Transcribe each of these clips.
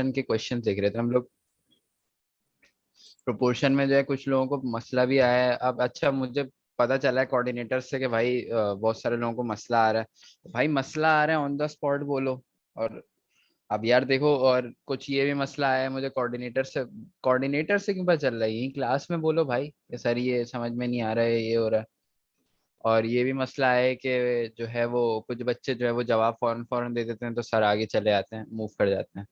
Proportion के question देख रहे थे हम लोग। प्रोपोर्शन में जो है कुछ लोगों को मसला भी आया है। अब अच्छा मुझे पता चला है कोऑर्डिनेटर से कि भाई बहुत सारे लोगों को मसला आ रहा है। तो भाई मसला आ रहा है ऑन द स्पॉट बोलो। और अब यार देखो, और कुछ ये भी मसला आया है मुझे कोऑर्डिनेटर से क्यों पता चल रहा है, यही क्लास में बोलो भाई कि सर ये समझ में नहीं आ रहा है, ये हो रहा है। और ये भी मसला है कि जो है वो कुछ बच्चे जो है वो जवाब फौरन फौरन दे देते हैं, तो सर आगे चले आते हैं, मूव कर जाते हैं।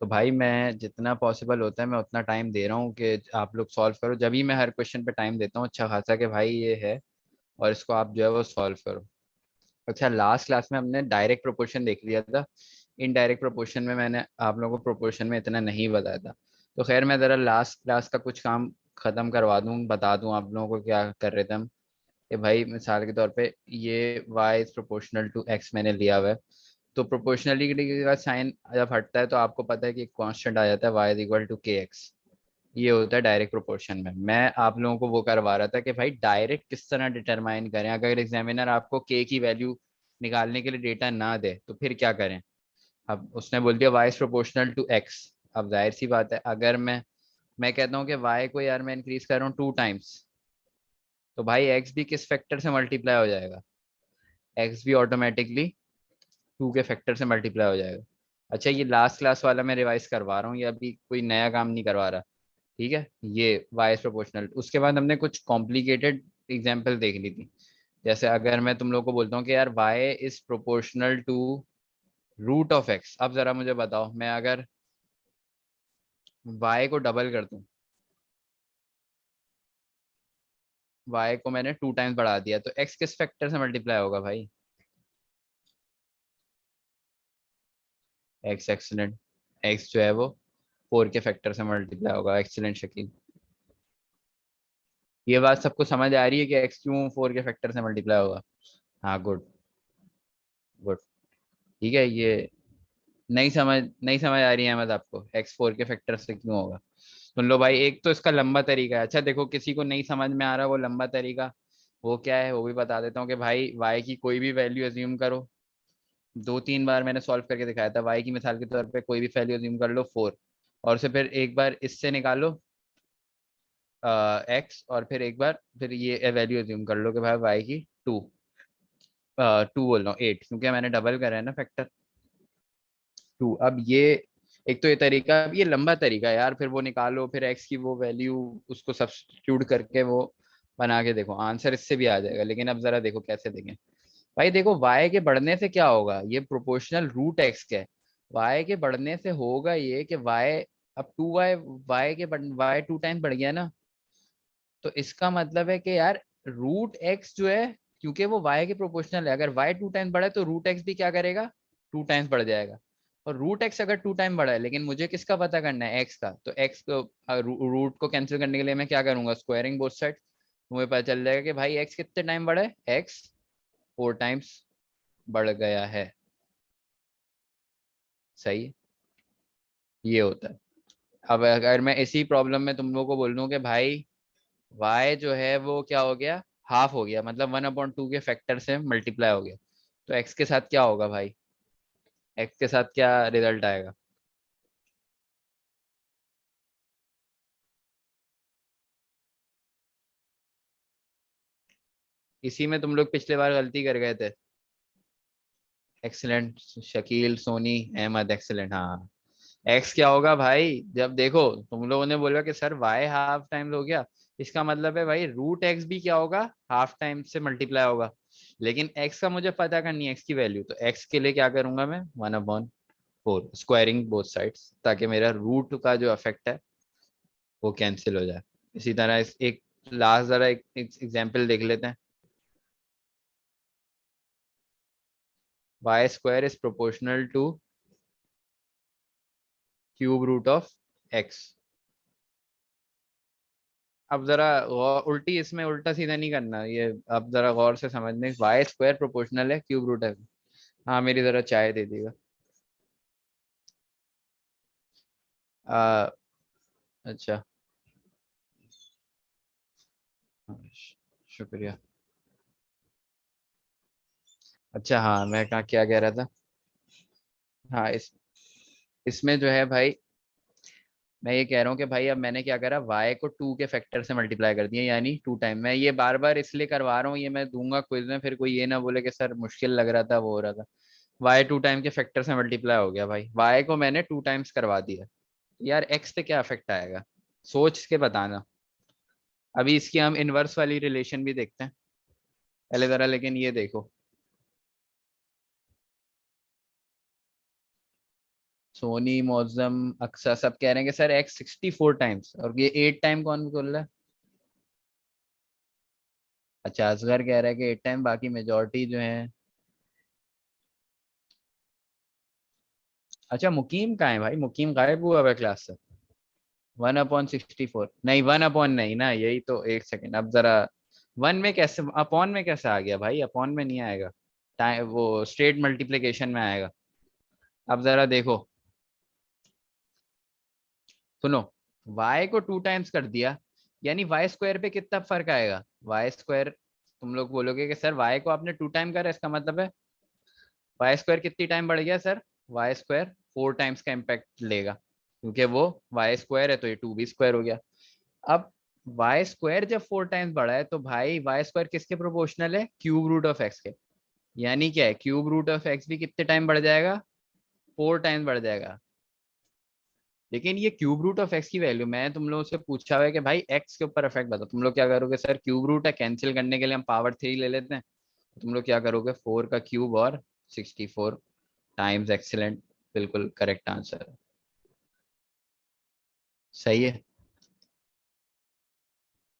तो भाई मैं जितना पॉसिबल होता है मैं उतना टाइम दे रहा हूँ कि आप लोग सॉल्व करो। जब भी मैं हर क्वेश्चन पे टाइम देता हूँ अच्छा खासा कि भाई ये है और इसको आप जो है वो सॉल्व करो। अच्छा लास्ट क्लास में हमने डायरेक्ट प्रोपोर्शन देख लिया था। इनडायरेक्ट प्रोपोर्शन में मैंने आप लोगों को प्रोपोर्शन में इतना नहीं बताया था। तो खैर मैं ज़रा लास्ट क्लास का कुछ काम खत्म करवा दूँ, बता दूँ आप लोगों को क्या कर रहे थे हम। कि भाई मिसाल के तौर पे ये y is proportional to x मैंने लिया हुआ है। तो प्रोपोर्शनलिटी का साइन जब हटता है तो आपको पता है कि कांस्टेंट आ जाता है y इज इक्वल टू के एक्स। ये होता है डायरेक्ट प्रोपोर्शन में। मैं आप लोगों को वो करवा रहा था कि भाई डायरेक्ट किस तरह डिटरमाइन करें, अगर एग्जामिनर आपको k की वैल्यू निकालने के लिए डेटा ना दे तो फिर क्या करें। अब उसने बोल दिया y is proportional to x। अब जाहिर सी बात है अगर मैं कहता हूँ कि y को यार मैं इंक्रीज कर रहा हूँ 2 टाइम्स, तो भाई x भी किस फैक्टर से मल्टीप्लाई हो जाएगा, x भी ऑटोमेटिकली 2 के फैक्टर से मल्टीप्लाई हो जाएगा। अच्छा ये लास्ट क्लास वाला मैं रिवाइज करवा रहा हूँ, ये अभी कोई नया काम नहीं करवा रहा। ठीक है, ये y इज प्रोपोर्शनल। उसके बाद हमने कुछ कॉम्प्लिकेटेड एग्जाम्पल देख ली थी। जैसे अगर मैं तुम लोग को बोलता हूँ कि यार y is proportional to root of x, अब जरा मुझे बताओ मैं अगर y को डबल कर दूं, y को मैंने 2 टाइम्स बढ़ा दिया तो x किस फैक्टर से मल्टीप्लाई होगा भाई। x एक्सीलेंट, x जो है वो 4 के फैक्टर से मल्टीप्लाई होगा। एक्सीलेंट शकील, ये बात सबको समझ आ रही है कि x क्यों 4 के फैक्टर से मल्टीप्लाई होगा। हाँ गुड, गुड। ठीक है, ये नहीं समझ आ रही है अहमद आपको x 4 के फैक्टर से क्यों होगा। सुन लो भाई, एक तो इसका लंबा तरीका है। अच्छा देखो किसी को नहीं समझ में आ रहा वो लंबा तरीका वो क्या है वो भी बता देता हूँ कि भाई y की कोई भी वैल्यू अज्यूम करो। 2-3 बार मैंने सॉल्व करके दिखाया था। y की मिसाल के तौर पे कोई भी वैल्यू अज्यूम कर लो 4, और उसे फिर एक बार इससे निकालो x, और फिर एक बार फिर ये वैल्यू अज्यूम कर लो कि भाई y की 2 बोल रहा हूँ 8, क्योंकि मैंने डबल करा है ना फैक्टर 2। अब ये एक तो ये तरीका, अब ये लंबा तरीका है यार, फिर वो निकालो फिर x की वो वैल्यू उसको सब्स्टिट्यूट करके वो बना के देखो, आंसर इससे भी आ जाएगा। लेकिन अब जरा देखो कैसे देखें। भाई देखो y के बढ़ने से क्या होगा, ये प्रोपोर्शनल रूट x का है। y के बढ़ने से होगा ये कि y, अब 2y, y 2 टाइम्स बढ़ गया ना, तो इसका मतलब है कि यार रूट x जो है, क्योंकि वो y के प्रोपोर्शनल है, अगर y 2 टाइम्स बढ़ा है तो रूट x भी क्या करेगा, 2 टाइम्स बढ़ जाएगा। और रूट x अगर 2 टाइम बढ़ा है, लेकिन मुझे किसका पता करना है, x का, तो x को रूट को कैंसिल करने के लिए मैं क्या करूंगा, स्क्वायरिंग बोथ साइड। मुझे पता चल जाएगा कि भाई x कितने टाइम बढ़ा है, x 4 टाइम्स बढ़ गया है। सही है, ये होता है। अब अगर मैं इसी प्रॉब्लम में तुम लोगों को बोल दूं कि भाई y जो है वो क्या हो गया, हाफ हो गया, मतलब 1/2 के फैक्टर से मल्टीप्लाई हो गया, तो x के साथ क्या होगा भाई, x के साथ क्या रिजल्ट आएगा। इसी में तुम लोग पिछले बार गलती कर गए थे। Excellent Shakeel Soni Ahmed, excellent. हाँ, एक्स क्या होगा भाई, जब देखो तुम लोगों ने बोला कि सर वाई हाफ टाइम हो गया, इसका मतलब है भाई रूट एक्स भी क्या होगा, हाफ टाइम से मल्टीप्लाई होगा। लेकिन एक्स का मुझे पता करनी है, एक्स की वैल्यू, तो एक्स के लिए क्या करूंगा मैं, 1/4 स्क्वायरिंग बोथ साइड्स, ताकि मेरा रूट का जो इफेक्ट है वो कैंसिल हो जाए। इसी तरह एक लास्ट जरा एक एग्जाम्पल देख लेते हैं। Y square is proportional to cube root of x. अब जरा उल्टी इसमें उल्टा सीधा नहीं करना ये, अब जरा गौर से समझने, वाई स्क्वायर प्रोपोर्शनल है क्यूब रूट है। हाँ मेरी जरा चाय दे दीजिएगा। आ, अच्छा, हाँ, शुक्रिया। अच्छा हाँ, मैं कहा क्या कह रहा था। हाँ इसमें जो है भाई, मैं ये कह रहा हूँ कि भाई अब मैंने क्या करा, y को 2 के फैक्टर से मल्टीप्लाई कर दिया, यानी 2 टाइम। मैं ये बार बार इसलिए करवा रहा हूँ, ये मैं दूंगा क्विज में, फिर कोई ये ना बोले कि सर मुश्किल लग रहा था, वो हो रहा था। y 2 टाइम के फैक्टर से मल्टीप्लाई हो गया भाई, y को मैंने 2 टाइम्स करवा दिया। यार x पे क्या इफेक्ट आएगा, सोच के बताना। अभी इसकी हम इनवर्स वाली रिलेशन भी देखते हैं पहले जरा, लेकिन ये देखो, सोनी, मौजम, अक्सा सब कह रहे हैं कि सर x 64 टाइम्स, और ये 8 टाइम कौन बोल रहा है? अच्छा, असगर कह रहा है कि 8 टाइम, बाकी मेजोरिटी जो है। अच्छा, मुकीम कहाँ है भाई, मुकीम गायब हुआ है क्लास से। 1/64 नहीं, 1 अपॉन नहीं ना, यही तो, एक सेकेंड अब जरा। वन में कैसे, अपॉन में कैसे आ गया भाई, अपॉन में नहीं आएगा, टाइम वो स्ट्रेट मल्टीप्लिकेशन में आएगा। अब जरा देखो, सुनो, y को 2 टाइम्स कर दिया, यानी वाई स्क्वायर पे कितना फर्क आएगा, वाई स्क्वायर। तुम लोग बोलोगे कि सर y को आपने 2 टाइम करा, इसका मतलब है वाई स्क्वायर कितनी टाइम बढ़ गया सर, वाई स्क्वायर 4 टाइम्स का इम्पैक्ट लेगा, क्योंकि वो वाई स्क्वायर है तो ये 2 भी स्क्वायर हो गया। अब वाई स्क्वायर जब 4 टाइम्स बढ़ा है तो भाई वाई स्क्वायर किसके प्रोपोर्शनल है, क्यूब रूट ऑफ एक्स के। यानी क्या है, क्यूब रूट ऑफ एक्स भी कितने टाइम बढ़ जाएगा, 4 टाइम्स बढ़ जाएगा। लेकिन ये क्यूब रूट ऑफ एक्स की वैल्यू, मैं तुम लोगों से पूछा हुआ है कि भाई एक्स के ऊपर इफेक्ट बताओ, तुम लोग क्या करोगे, सर क्यूब रूट है, कैंसिल करने के लिए हम पावर 3 ले लेते हैं। तो तुम लोग क्या करोगे, 4 का क्यूब और 64 टाइम्स। एक्सीलेंट, बिल्कुल करेक्ट आंसर है, सही है।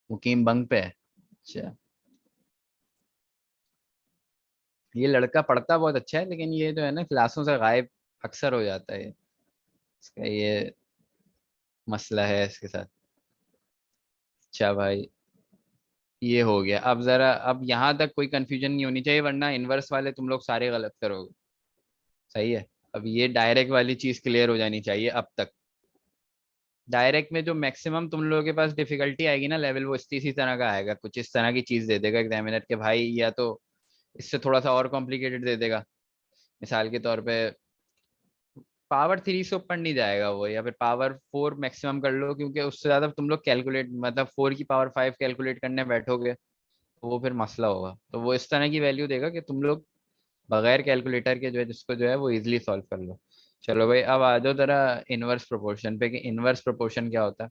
मुकीम बंग पे है, अच्छा। ये लड़का पढ़ता बहुत अच्छा है, लेकिन ये जो है ना क्लासों से गायब अक्सर हो जाता है, इसका ये मसला है इसके साथ। अच्छा भाई, ये हो गया। अब जरा, अब यहाँ तक कोई कंफ्यूजन नहीं होनी चाहिए, वरना इनवर्स वाले तुम लोग सारे गलत करोगे। सही है, अब ये डायरेक्ट वाली चीज क्लियर हो जानी चाहिए अब तक। डायरेक्ट में जो मैक्सिमम तुम लोगों के पास डिफिकल्टी आएगी ना लेवल, वो इसी तरह का आएगा, कुछ इस तरह की चीज दे देगा एग्जामिनर के भाई, या तो इससे थोड़ा सा और कॉम्प्लिकेटेड दे देगा। मिसाल के तौर पे पावर 3 से ऊपर नहीं जाएगा वो, या फिर पावर 4 मैक्सिमम कर लो, क्योंकि उससे ज्यादा तुम लोग कैलकुलेट, मतलब 4 की पावर 5 कैलकुलेट करने बैठोगे तो वो फिर मसला होगा। तो वो इस तरह की वैल्यू देगा कि तुम लोग बगैर कैलकुलेटर के जो है, जिसको जो है वो इजिली सॉल्व कर लो। चलो भाई, अब आ जाओ जरा इनवर्स प्रोपोर्शन पे, कि इनवर्स प्रोपोर्शन क्या होता है।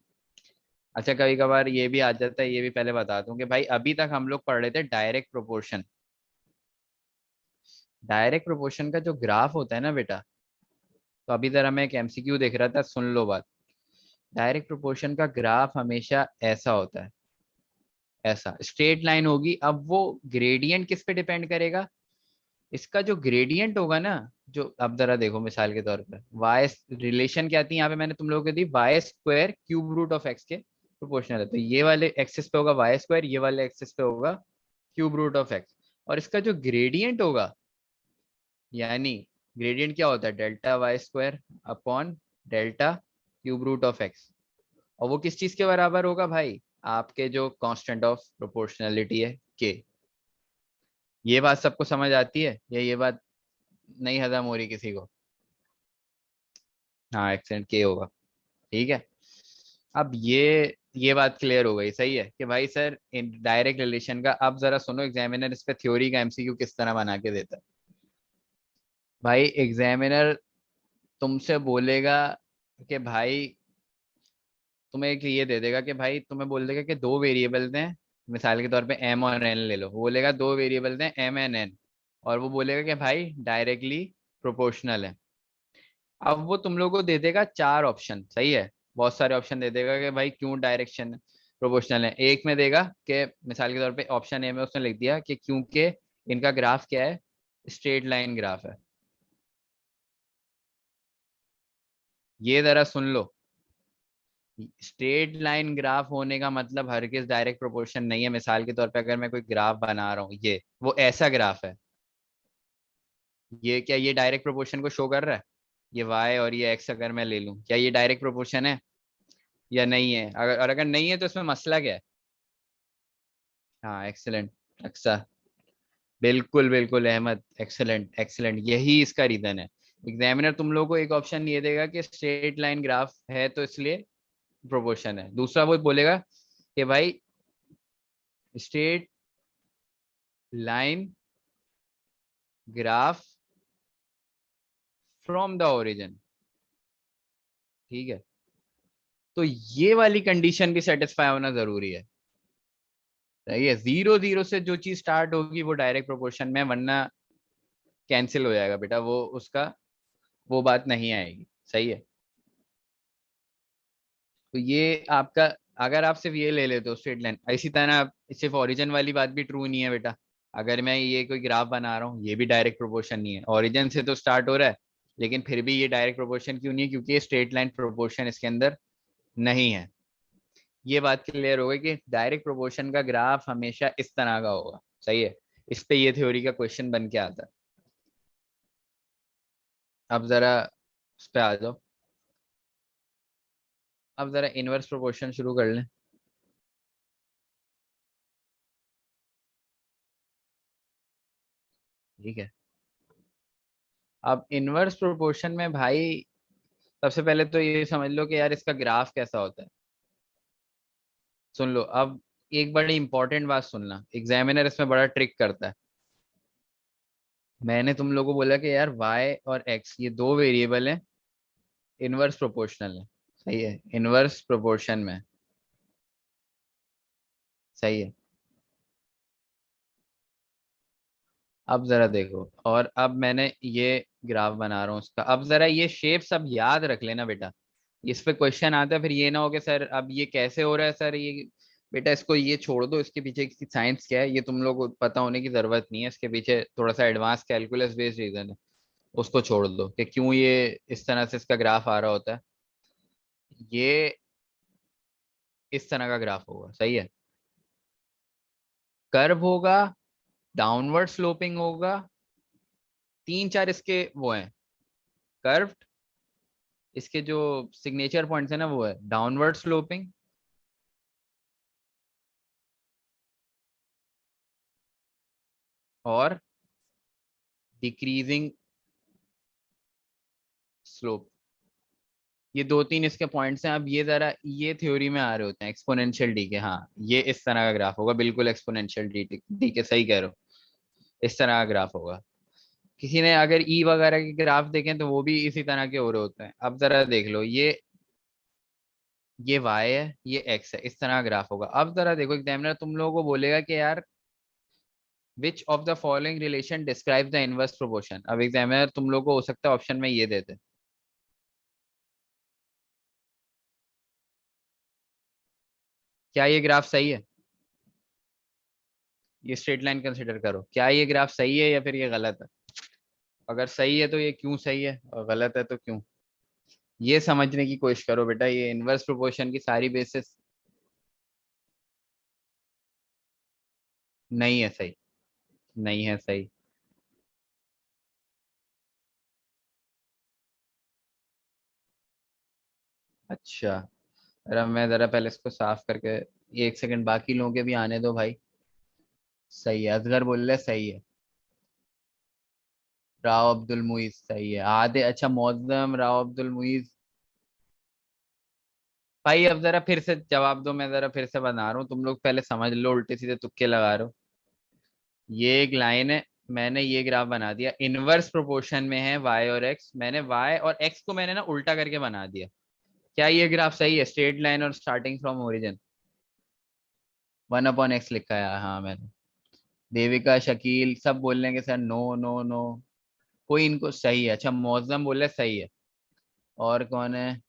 अच्छा, कभी कभार ये भी आ जाता है, ये भी पहले बता दूं कि भाई अभी तक हम लोग पढ़ रहे थे डायरेक्ट प्रोपोर्शन। डायरेक्ट प्रोपोर्शन का जो ग्राफ होता है ना बेटा, तो अभी जरा मैं एक एमसीक्यू देख रहा था, सुन लो बात। डायरेक्ट प्रोपोर्शन का ग्राफ हमेशा ऐसा होता है, ऐसा स्ट्रेट लाइन होगी। अब वो ग्रेडियंट किस पे डिपेंड करेगा, इसका जो ग्रेडियंट होगा ना, जो अब जरा देखो मिसाल के तौर पर वाई रिलेशन क्या थी यहाँ पे, मैंने तुम लोगों को दी, Y square cube root of X के प्रोपोर्शनल है, तो ये वाले एक्सिस पे होगा वाई स्क्वायर, ये वाले एक्सिस पे होगा क्यूब रूट ऑफ एक्स। और इसका जो ग्रेडियंट होगा, यानी ग्रेडियंट क्या होता है, delta y square upon delta cube root of x. और वो किस चीज के बराबर होगा भाई, आपके जो कांस्टेंट ऑफ प्रोपोर्शनलिटी है, के। ये बात सबको समझ आती है, या ये बात नहीं हजम हो रही किसी को? हाँ, एक्सेंट के होगा, ठीक है। अब ये बात क्लियर हो गई, सही है कि भाई सर इन डायरेक्ट रिलेशन का। अब जरा सुनो, एग्जामिनर इस पे थ्योरी का एमसीक्यू किस तरह बना के देता है। भाई एग्जामिनर तुमसे बोलेगा कि भाई, तुम्हें एक ये दे देगा कि भाई, तुम्हें बोल देगा कि दो वेरिएबल्स हैं, मिसाल के तौर पे एम और एन ले लो, वो बोलेगा दो वेरिएबल्स हैं एम एंड एन, और वो बोलेगा कि भाई डायरेक्टली प्रोपोर्शनल है। अब वो तुम लोगों को दे देगा 4 ऑप्शन, सही है, बहुत सारे ऑप्शन दे देगा कि भाई क्यों डायरेक्शन प्रोपोर्शनल है। एक में देगा कि मिसाल के तौर पे ऑप्शन ए में उसने लिख दिया कि क्योंकि इनका ग्राफ क्या है, स्ट्रेट लाइन ग्राफ है। ये जरा सुन लो, स्ट्रेट लाइन ग्राफ होने का मतलब हरगिज डायरेक्ट प्रोपोर्शन नहीं है। मिसाल के तौर पे अगर मैं कोई ग्राफ बना रहा हूँ, ये वो ऐसा ग्राफ है, ये क्या ये डायरेक्ट प्रोपोर्शन को शो कर रहा है? ये वाई और ये एक्स अगर मैं ले लूं, क्या ये डायरेक्ट प्रोपोर्शन है या नहीं है? अगर, और अगर नहीं है तो इसमें मसला क्या है? हाँ, एक्सेलेंट। अच्छा, बिल्कुल बिल्कुल अहमद, एक्सेलेंट एक्सेलेंट, यही इसका रीजन है एग्जामिनर तुम लोगों को एक ऑप्शन ये देगा कि स्ट्रेट लाइन ग्राफ है तो इसलिए प्रोपोर्शन है, दूसरा वो बोलेगा कि भाई straight line graph from the origin. ठीक है, तो ये वाली कंडीशन भी सेटिस्फाई होना जरूरी है। सही है, 0 0 से जो चीज स्टार्ट होगी वो डायरेक्ट प्रोपोर्शन में, वरना कैंसिल हो जाएगा बेटा, वो उसका वो बात नहीं आएगी। सही है, तो ये आपका, अगर आप सिर्फ ये ले लेते हो स्ट्रेट लाइन, इसी तरह सिर्फ ओरिजिन वाली बात भी ट्रू नहीं है बेटा। अगर मैं ये कोई ग्राफ बना रहा हूँ, ये भी डायरेक्ट प्रोपोर्शन नहीं है, ओरिजिन से तो स्टार्ट हो रहा है, लेकिन फिर भी ये डायरेक्ट प्रोपोर्शन क्यों नहीं है? क्योंकि ये स्ट्रेट लाइन प्रोपोर्शन इसके अंदर नहीं है। ये बात क्लियर हो गई कि डायरेक्ट प्रोपोर्शन का ग्राफ हमेशा इस तरह का होगा। सही है, इस पे ये थ्योरी का क्वेश्चन बन के आता है। अब जरा उस पे आ जाओ, अब जरा इनवर्स प्रोपोर्शन शुरू कर लें। ठीक है, अब इनवर्स प्रोपोर्शन में भाई सबसे पहले तो ये समझ लो कि यार इसका ग्राफ कैसा होता है। सुन लो अब, एक बड़ी इंपॉर्टेंट बात सुनना, एग्जामिनर इसमें बड़ा ट्रिक करता है। मैंने तुम लोगों को बोला कि यार y और x ये दो वेरिएबल हैं, इनवर्स प्रोपोर्शनल है। सही है, इनवर्स प्रोपोर्शन में। सही है, अब जरा देखो, और अब मैंने ये ग्राफ बना रहा हूँ उसका। अब जरा ये शेप सब याद रख लेना बेटा, इस पे क्वेश्चन आता है फिर ये ना हो कि सर अब ये कैसे हो रहा है सर ये। बेटा इसको ये छोड़ दो, इसके पीछे की साइंस क्या है ये तुम लोग को पता होने की जरूरत नहीं है, इसके पीछे थोड़ा सा एडवांस कैलकुलस बेस्ड रीजन है। उसको छोड़ दो कि क्यों ये इस तरह से इसका ग्राफ आ रहा होता है। ये इस तरह का ग्राफ होगा। सही है, कर्व होगा, डाउनवर्ड स्लोपिंग होगा, तीन चार इसके वो हैं कर्व। इसके जो सिग्नेचर पॉइंट्स है ना वो है डाउनवर्ड स्लोपिंग, और डिक्रीजिंग स्लोप। ये दो तीन इसके पॉइंट्स हैं। अब ये जरा ये थ्योरी में आ रहे होते हैं एक्सपोनेंशियल डी के। हाँ, ये इस तरह का ग्राफ होगा, बिल्कुल एक्सपोनेंशियल डी के, सही कह रहे हो, इस तरह का ग्राफ होगा। किसी ने अगर ई वगैरह के ग्राफ देखें तो वो भी इसी तरह के हो रहे होते हैं। अब जरा देख लो, ये y है, ये x है, इस तरह का ग्राफ होगा। अब जरा देखो, एग्जामिनर तुम लोगों को बोलेगा कि यार which of the following relation describe the inverse proportion. अब एग्जामिनर तुम लोग को हो सकता है ऑप्शन में ये देते, क्या ये ग्राफ सही है? ये स्ट्रेट लाइन कंसिडर करो, क्या ये ग्राफ सही है या फिर ये गलत है? अगर सही है तो ये क्यों सही है, और गलत है तो क्यों? ये समझने की कोशिश करो बेटा, ये इनवर्स प्रोपोर्शन की सारी बेसिस नहीं है सही, नहीं है सही। अच्छा, जरा मैं जरा पहले इसको साफ करके, ये एक सेकंड बाकी लोगों के भी आने दो भाई। सही है, असगर बोल रहे सही है। राव अब्दुल मुइज सही है, आधे। अच्छा, मौजम राव अब्दुल मुइज। भाई अब जरा फिर से जवाब दो, मैं जरा फिर से बना रहा हूँ, तुम लोग पहले समझ लो, उल्टे सीधे तुक्के लगा रहे हो। ये एक लाइन है, मैंने ये ग्राफ बना दिया, इनवर्स प्रोपोर्शन में है y और x। मैंने y और x को मैंने ना उल्टा करके बना दिया। क्या ये ग्राफ सही है? स्ट्रेट लाइन और स्टार्टिंग फ्रॉम ओरिजिन। 1/x लिखा है हाँ मैंने। देविका शकील सब बोल रहे हैं कि सर नो नो नो, कोई इनको सही है। अच्छा, मौजम बोले सही है, और कौन है?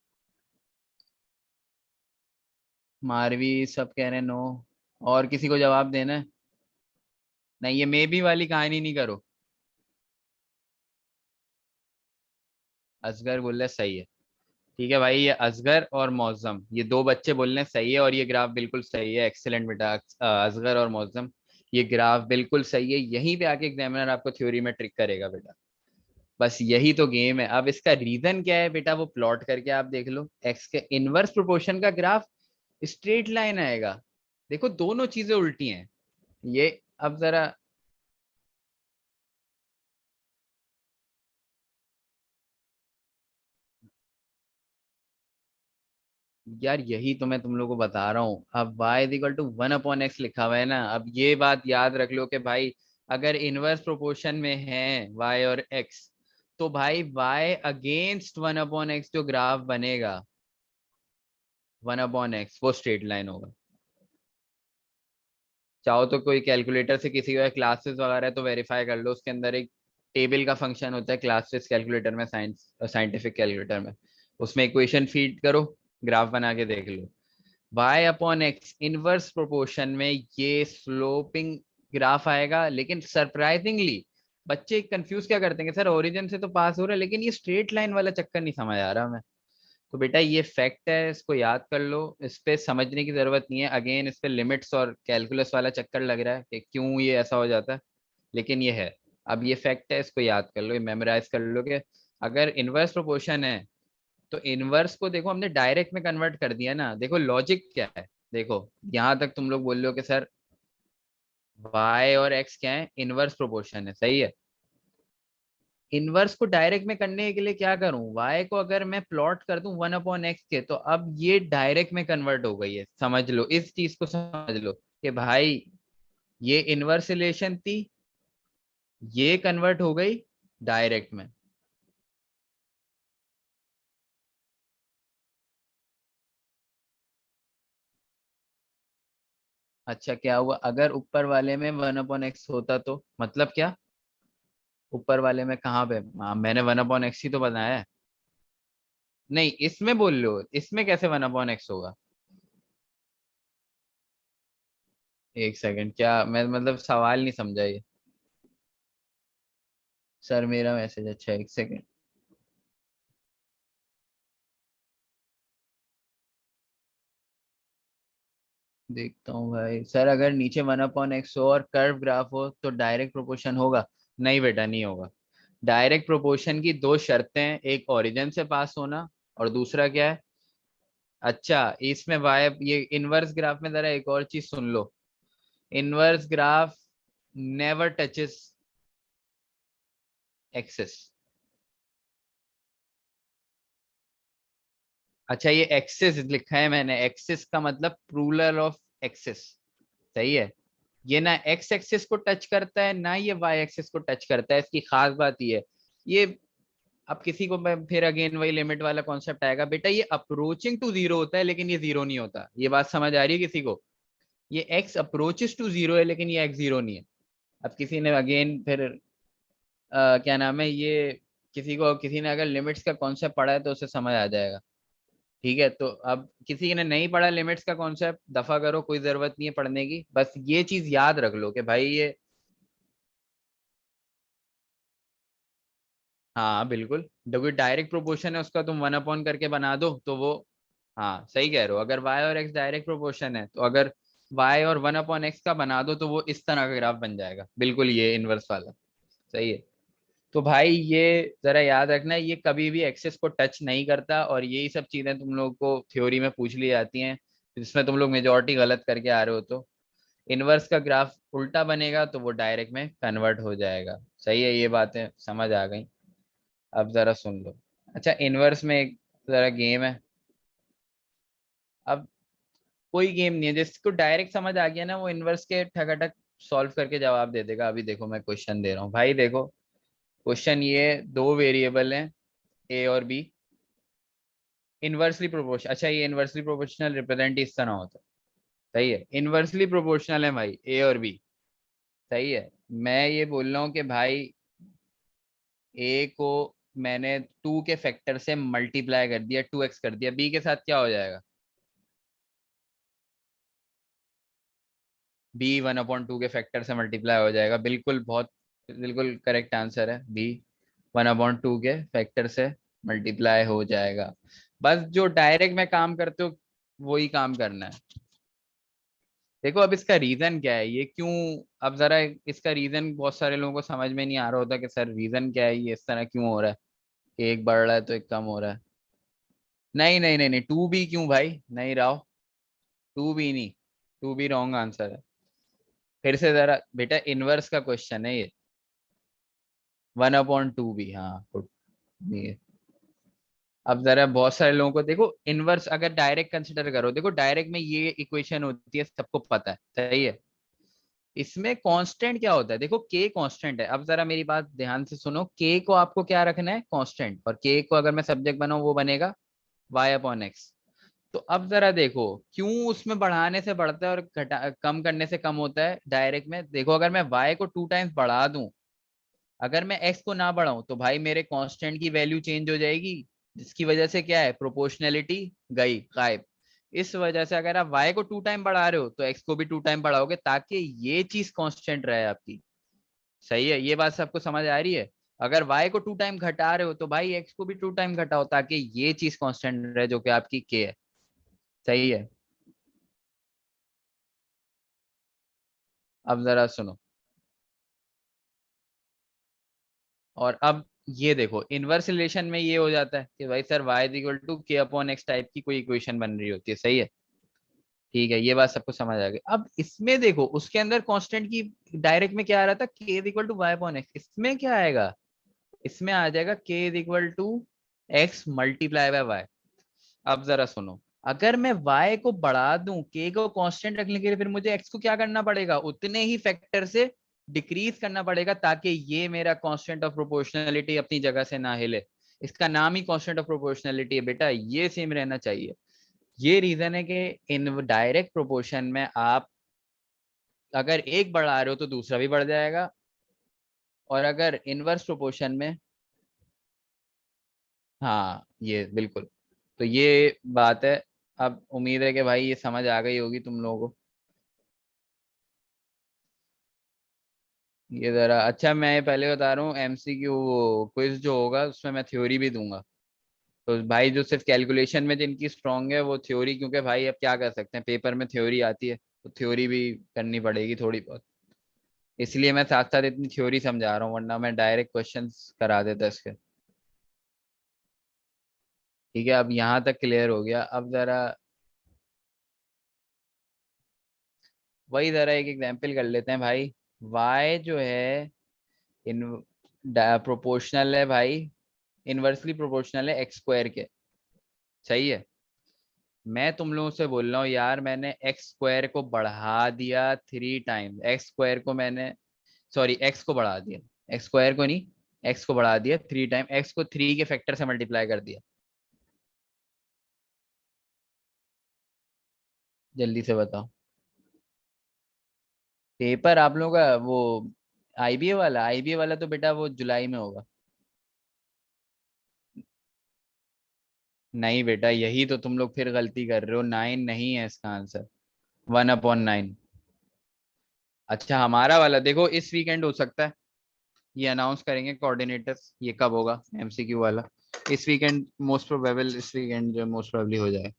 मारवी सब कह रहे हैं नो। और किसी को जवाब देना है? नहीं, ये मे बी वाली कहानी नहीं करो। असगर बोल रहे सही है। ठीक है भाई, ये असगर और मौजम ये दो बच्चे बोल रहे हैं सही है, और ये ग्राफ बिल्कुल सही है। एक्सेलेंट बेटा, असगर और मौजम, ये ग्राफ बिल्कुल सही है। यहीं पे आके एग्जामिनर आपको थ्योरी में ट्रिक करेगा बेटा। बस यही तो गेम है। अब इसका रीजन क्या है बेटा, वो प्लॉट करके आप देख लो। एक्स के इनवर्स प्रोपोर्शन का ग्राफ स्ट्रेट लाइन आएगा। देखो दोनों चीजें उल्टी हैं ये। अब जरा यार यही तो मैं तुम लोगों को बता रहा हूँ। अब y is equal to 1/x लिखा हुआ है ना, अब ये बात याद रख लो कि भाई अगर इनवर्स प्रोपोर्शन में है y और x, तो भाई y अगेंस्ट 1/x जो ग्राफ बनेगा, 1/x वो स्ट्रेट लाइन होगा। चाहो तो कोई कैलकुलेटर से किसी का क्लासेस वगैरह है तो वेरीफाई कर लो, उसके अंदर एक टेबल का फंक्शन होता है क्लासेस कैलकुलेटर में, साइंटिफिक कैलकुलेटर में, उसमें इक्वेशन फीड करो, ग्राफ बना के देख लो। y/x इनवर्स प्रोपोर्शन में ये स्लोपिंग ग्राफ आएगा। लेकिन सरप्राइजिंगली बच्चे कंफ्यूज क्या करते हैं कि सर ओरिजिन से तो पास हो रहा है, लेकिन ये स्ट्रेट लाइन वाला चक्कर नहीं समझ आ रहा हमें। तो बेटा ये फैक्ट है, इसको याद कर लो, इस पे समझने की जरूरत नहीं है। अगेन इस पे लिमिट्स और कैलकुलस वाला चक्कर लग रहा है कि क्यों ये ऐसा हो जाता है, लेकिन ये है। अब ये फैक्ट है, इसको याद कर लो, ये मेमोराइज कर लो कि अगर इनवर्स प्रोपोर्शन है तो इनवर्स को देखो हमने डायरेक्ट में कन्वर्ट कर दिया ना। देखो लॉजिक क्या है, देखो यहां तक तुम लोग बोल रहे हो कि सर y और x क्या है, इनवर्स प्रोपोर्शन है, सही है। इनवर्स को डायरेक्ट में करने के लिए क्या करूं, y को अगर मैं प्लॉट कर दूं 1/x के, तो अब ये डायरेक्ट में कन्वर्ट हो गई है। समझ लो, इस चीज को समझ लो कि भाई ये इनवर्स रिलेशन थी, ये कन्वर्ट हो गई डायरेक्ट में। अच्छा क्या हुआ अगर ऊपर वाले में 1/x होता, तो मतलब क्या, ऊपर वाले में कहाँ पे, हाँ मैंने 1/x ही तो बनाया है। नहीं इसमें बोल लो, इसमें कैसे 1/x होगा। एक सेकंड, क्या मैं मतलब सवाल नहीं समझा ये। सर मेरा मैसेज, अच्छा एक सेकंड देखता हूँ भाई। सर अगर नीचे 1/x हो और कर्व ग्राफ हो तो डायरेक्ट प्रोपोर्शन होगा। नहीं बेटा नहीं होगा। डायरेक्ट प्रोपोर्शन की दो शर्तें हैं, एक ओरिजिन से पास होना और दूसरा क्या है। अच्छा इसमें वाई, ये इनवर्स ग्राफ में जरा एक और चीज सुन लो, inverse graph never touches axis. अच्छा ये एक्सिस लिखा है मैंने, एक्सिस का मतलब प्लूरल ऑफ एक्सिस, सही है। ये ना एक्स एक्सिस को टच करता है ना ये वाई एक्सिस को टच करता है, इसकी खास बात ये है। ये अब किसी को मैं फिर अगेन वही लिमिट वाला कॉन्सेप्ट आएगा, बेटा ये अप्रोचिंग टू जीरो होता है लेकिन ये जीरो नहीं होता। ये बात समझ आ रही है किसी को, ये एक्स अप्रोचेस टू जीरो है लेकिन ये एक्स जीरो नहीं है। अब किसी ने अगेन फिर क्या नाम है ये, किसी को किसी ने अगर लिमिट्स का कॉन्सेप्ट पढ़ा है तो उसे समझ आ जाएगा। ठीक है, तो अब किसी ने नहीं पढ़ा लिमिट्स का कॉन्सेप्ट, दफा करो, कोई जरूरत नहीं है पढ़ने की, बस ये चीज याद रख लो कि भाई ये। हाँ बिल्कुल, क्योंकि डायरेक्ट प्रोपोर्शन है उसका, तुम 1 करके बना दो तो वो, हाँ सही कह रहे हो। अगर y और x डायरेक्ट प्रोपोर्शन है तो अगर y और 1/x का बना दो तो वो इस तरह का ग्राफ बन जाएगा, बिल्कुल ये इनवर्स वाला, सही है। तो भाई ये जरा याद रखना, ये कभी भी एक्सेस को टच नहीं करता, और यही सब चीजें तुम लोग को थ्योरी में पूछ ली जाती हैं जिसमें तुम लोग मेजोरिटी गलत करके आ रहे हो। तो इनवर्स का ग्राफ उल्टा बनेगा तो वो डायरेक्ट में कन्वर्ट हो जाएगा, सही है। ये बातें समझ आ गई, अब जरा सुन लो। अच्छा इनवर्स में एक जरा गेम है। अब कोई गेम नहीं है, जिसको डायरेक्ट समझ आ गया ना वो इनवर्स के ठकाठक सॉल्व करके जवाब दे देगा। अभी देखो मैं क्वेश्चन दे रहा हूँ भाई, देखो क्वेश्चन ये, दो वेरिएबल हैं ए और बी, इनवर्सली प्रोपोर्शनल। अच्छा ये इनवर्सली प्रोपोर्शनल रिप्रेजेंट इस तरह होता है, सही है। इनवर्सली प्रोपोर्शनल है भाई ए और बी, सही है। मैं ये बोल रहा हूँ कि भाई ए को मैंने 2 के फैक्टर से मल्टीप्लाई कर दिया, 2x कर दिया, बी के साथ क्या हो जाएगा। बी 1/2 के फैक्टर से मल्टीप्लाई हो जाएगा, बिल्कुल, बहुत बिल्कुल करेक्ट आंसर है बी, 1/2 के फैक्टर से मल्टीप्लाई हो जाएगा। बस जो डायरेक्ट में काम करते हो वही काम करना है। देखो अब इसका रीजन क्या है, ये क्यों, अब जरा इसका रीजन बहुत सारे लोगों को समझ में नहीं आ रहा होता कि सर रीजन क्या है, ये इस तरह क्यों हो रहा है कि एक बढ़ रहा है तो एक कम हो रहा है। नहीं नहीं नहीं नहीं, 2b क्यों भाई, नहीं राव, 2b नहीं, 2b रॉन्ग आंसर है। फिर से जरा बेटा, इनवर्स का क्वेश्चन है ये, 1/2b, हाँ, नहीं है। अब जरा बहुत सारे लोगों को देखो, इनवर्स अगर डायरेक्ट कंसिडर करो, देखो डायरेक्ट में ये इक्वेशन होती है, सबको पता है, सही है। इसमें कांस्टेंट क्या होता है, देखो के कांस्टेंट है। अब जरा मेरी बात ध्यान से सुनो, के को आपको क्या रखना है, कांस्टेंट, और के को अगर मैं सब्जेक्ट बनाऊं वो बनेगा y/x। तो अब जरा देखो, क्यों उसमें बढ़ाने से बढ़ता है और घटा कम करने से कम होता है डायरेक्ट में। देखो अगर मैं y को 2 टाइम्स बढ़ा दूं, अगर मैं x को ना बढ़ाऊं, तो भाई मेरे कांस्टेंट की वैल्यू चेंज हो जाएगी, जिसकी वजह से क्या है, प्रोपोर्शनैलिटी गई, गायब। इस वजह से अगर आप y को 2 टाइम बढ़ा रहे हो, तो x को भी 2 टाइम बढ़ाओगे, ताकि ये चीज कांस्टेंट रहे आपकी। सही है, ये बात सबको समझ आ रही है। अगर y को 2 टाइम घटा रहे हो, तो भाई x को भी 2 टाइम घटाओ, ताकि ये चीज कांस्टेंट रहे, जो कि आपकी k है। सही है। अब जरा सुनो, और अब ये देखो, इनवर्स रिलेशन में ये हो जाता है कि भाई सर y = k/x टाइप की कोई इक्वेशन बन रही होती है, सही है। ठीक है, ये बात सबको समझ आ गई। अब इसमें देखो, उसके अंदर कांस्टेंट की डायरेक्ट में क्या आ रहा था, k=y/x। इसमें क्या आएगा, इसमें आ जाएगा k=x मल्टीप्लाई बाय वाई। अब जरा सुनो, अगर मैं y को बढ़ा दूं k को कांस्टेंट रखने के लिए, फिर मुझे x को क्या करना पड़ेगा, उतने ही फैक्टर से डिक्रीज करना पड़ेगा, ताकि ये मेरा कांस्टेंट ऑफ प्रोपोर्शनैलिटी अपनी जगह से ना हिले। इसका नाम ही कांस्टेंट ऑफ प्रोपोर्शनैलिटी है बेटा, ये सेम रहना चाहिए। ये रीजन है कि इन डायरेक्ट प्रोपोर्शन में आप अगर एक बढ़ा रहे हो, तो दूसरा भी बढ़ जाएगा, और अगर इनवर्स प्रोपोर्शन में, हाँ ये बिल्कुल। तो ये बात है। अब उम्मीद है कि भाई ये समझ आ गई होगी तुम लोगों को। ये जरा अच्छा, मैं पहले बता रहा हूँ, एमसीक्यू क्विज जो होगा उसमें मैं थ्योरी भी दूंगा। तो भाई जो सिर्फ कैलकुलेशन में जिनकी स्ट्रांग है वो थ्योरी, क्योंकि भाई अब क्या कर सकते हैं, पेपर में थ्योरी आती है, तो थ्योरी भी करनी पड़ेगी थोड़ी बहुत। इसलिए मैं साथ साथ इतनी थ्योरी समझा रहा हूँ, वरना मैं डायरेक्ट क्वेश्चंस करा देता इसके। ठीक है, अब यहाँ तक क्लियर हो गया। अब जरा वही जरा एक एग्जांपल कर लेते हैं भाई। y जो है इन प्रोपोर्शनल है भाई, इनवर्सली प्रोपोर्शनल है x² के। सही है। मैं तुम लोगों से बोल रहा हूँ यार, मैंने x² को बढ़ा दिया 3 टाइम, x² को मैंने, सॉरी x को बढ़ा दिया, x² को नहीं, x को बढ़ा दिया 3 टाइम, x को 3 के फैक्टर से मल्टीप्लाई कर दिया। जल्दी से बताओ। पेपर आप लोगों का वो आईबीए वाला तो बेटा वो जुलाई में होगा। नहीं बेटा, यही तो तुम लोग फिर गलती कर रहे हो, 9 नहीं है इसका आंसर, 1/9। अच्छा, हमारा वाला देखो इस वीकेंड हो सकता है, ये अनाउंस करेंगे कोऑर्डिनेटर्स, ये कब होगा एमसीक्यू वाला। इस वीकेंड मोस्ट प्रोबेबल, इस वीकेंड जो मोस्ट प्रोबेबली हो जाए।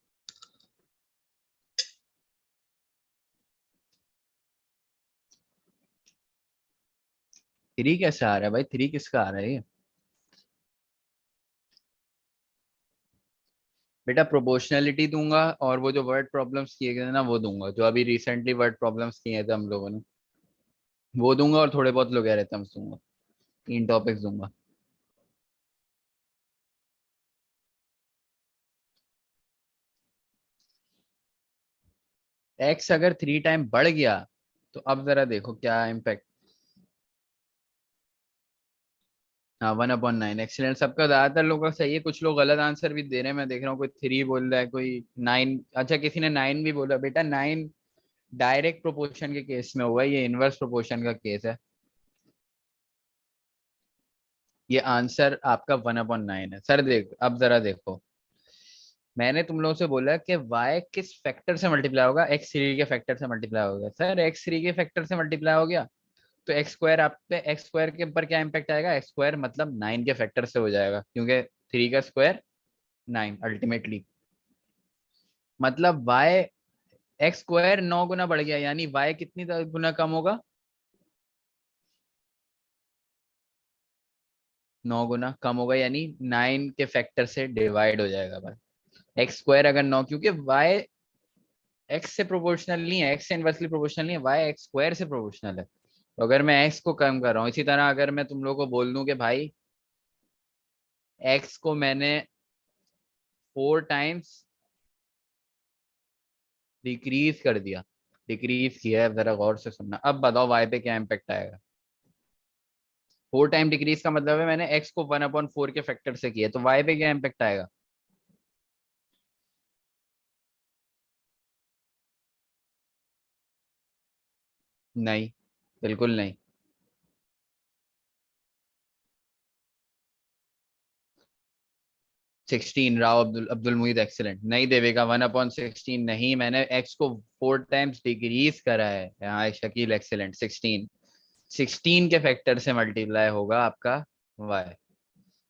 3 कैसे आ रहा है भाई, 3 किसका आ रहा है ये। बेटा प्रोपोर्शनैलिटी दूंगा, और वो जो वर्ड प्रॉब्लम्स किए गए ना वो दूंगा, जो अभी रिसेंटली वर्ड प्रॉब्लम्स किए थे हम लोगों ने, वो दूंगा, और थोड़े बहुत लोगैरिथम्स दूंगा। 3 टॉपिक्स दूंगा। एक्स अगर 3 टाइम बढ़ गया, तो अब जरा देखो क्या इम्पैक्ट। हाँ, 1/9, एक्सीलेंट। सबका ज्यादातर लोगों का सही है, कुछ लोग गलत आंसर भी दे रहे हैं, मैं देख रहा हूँ, कोई 3 बोल रहा है, कोई 9। अच्छा, किसी ने 9 भी बोला। बेटा 9 डायरेक्ट प्रोपोर्शन के केस में हुआ है, ये इनवर्स प्रोपोर्शन का केस है। ये आंसर आपका 1/9 है सर। देख अब जरा देखो, मैंने तुम लोगों से बोला कि y किस फैक्टर से मल्टीप्लाई होगा, x3 के फैक्टर से मल्टीप्लाई होगा। सर x3 के फैक्टर से मल्टीप्लाई हो गया, तो x² आप पे, x² के ऊपर क्या इंपैक्ट आएगा, x² मतलब 9 के फैक्टर से हो जाएगा, क्योंकि 3 का स्क्वायर 9 अल्टीमेटली। मतलब y, x² 9 गुना बढ़ गया, यानी y कितनी गुना कम होगा, 9 गुना कम होगा, यानी 9 के फैक्टर से डिवाइड हो जाएगा भाई। x² अगर 9, क्योंकि y x से प्रोपोर्शनल नहीं है, x से इनवर्सली प्रोपोर्शनल नहीं है, y x² से प्रोपोर्शनल है। तो अगर मैं x को कम कर रहा हूँ, इसी तरह अगर मैं तुम लोगों को बोल दूं कि भाई x को मैंने 4 टाइम्स डिक्रीज कर दिया, डिक्रीज किया है, जरा गौर से सुनना। अब बताओ वाई पे क्या इम्पेक्ट आएगा। 4 टाइम डिक्रीज का मतलब है मैंने एक्स को 1/4 के फैक्टर से किया, तो वाई पे क्या इम्पेक्ट आएगा। नहीं, बिल्कुल नहीं। 16 राव अब्दुल अब्दुल मुईद एक्सीलेंट नहीं देवेगा, 1/16 नहीं, मैंने एक्स को 4 टाइम्स डिक्रीज करा है। यहाँ शकील एक्सीलेंट 16, 16 के फैक्टर से मल्टीप्लाई होगा आपका वाई।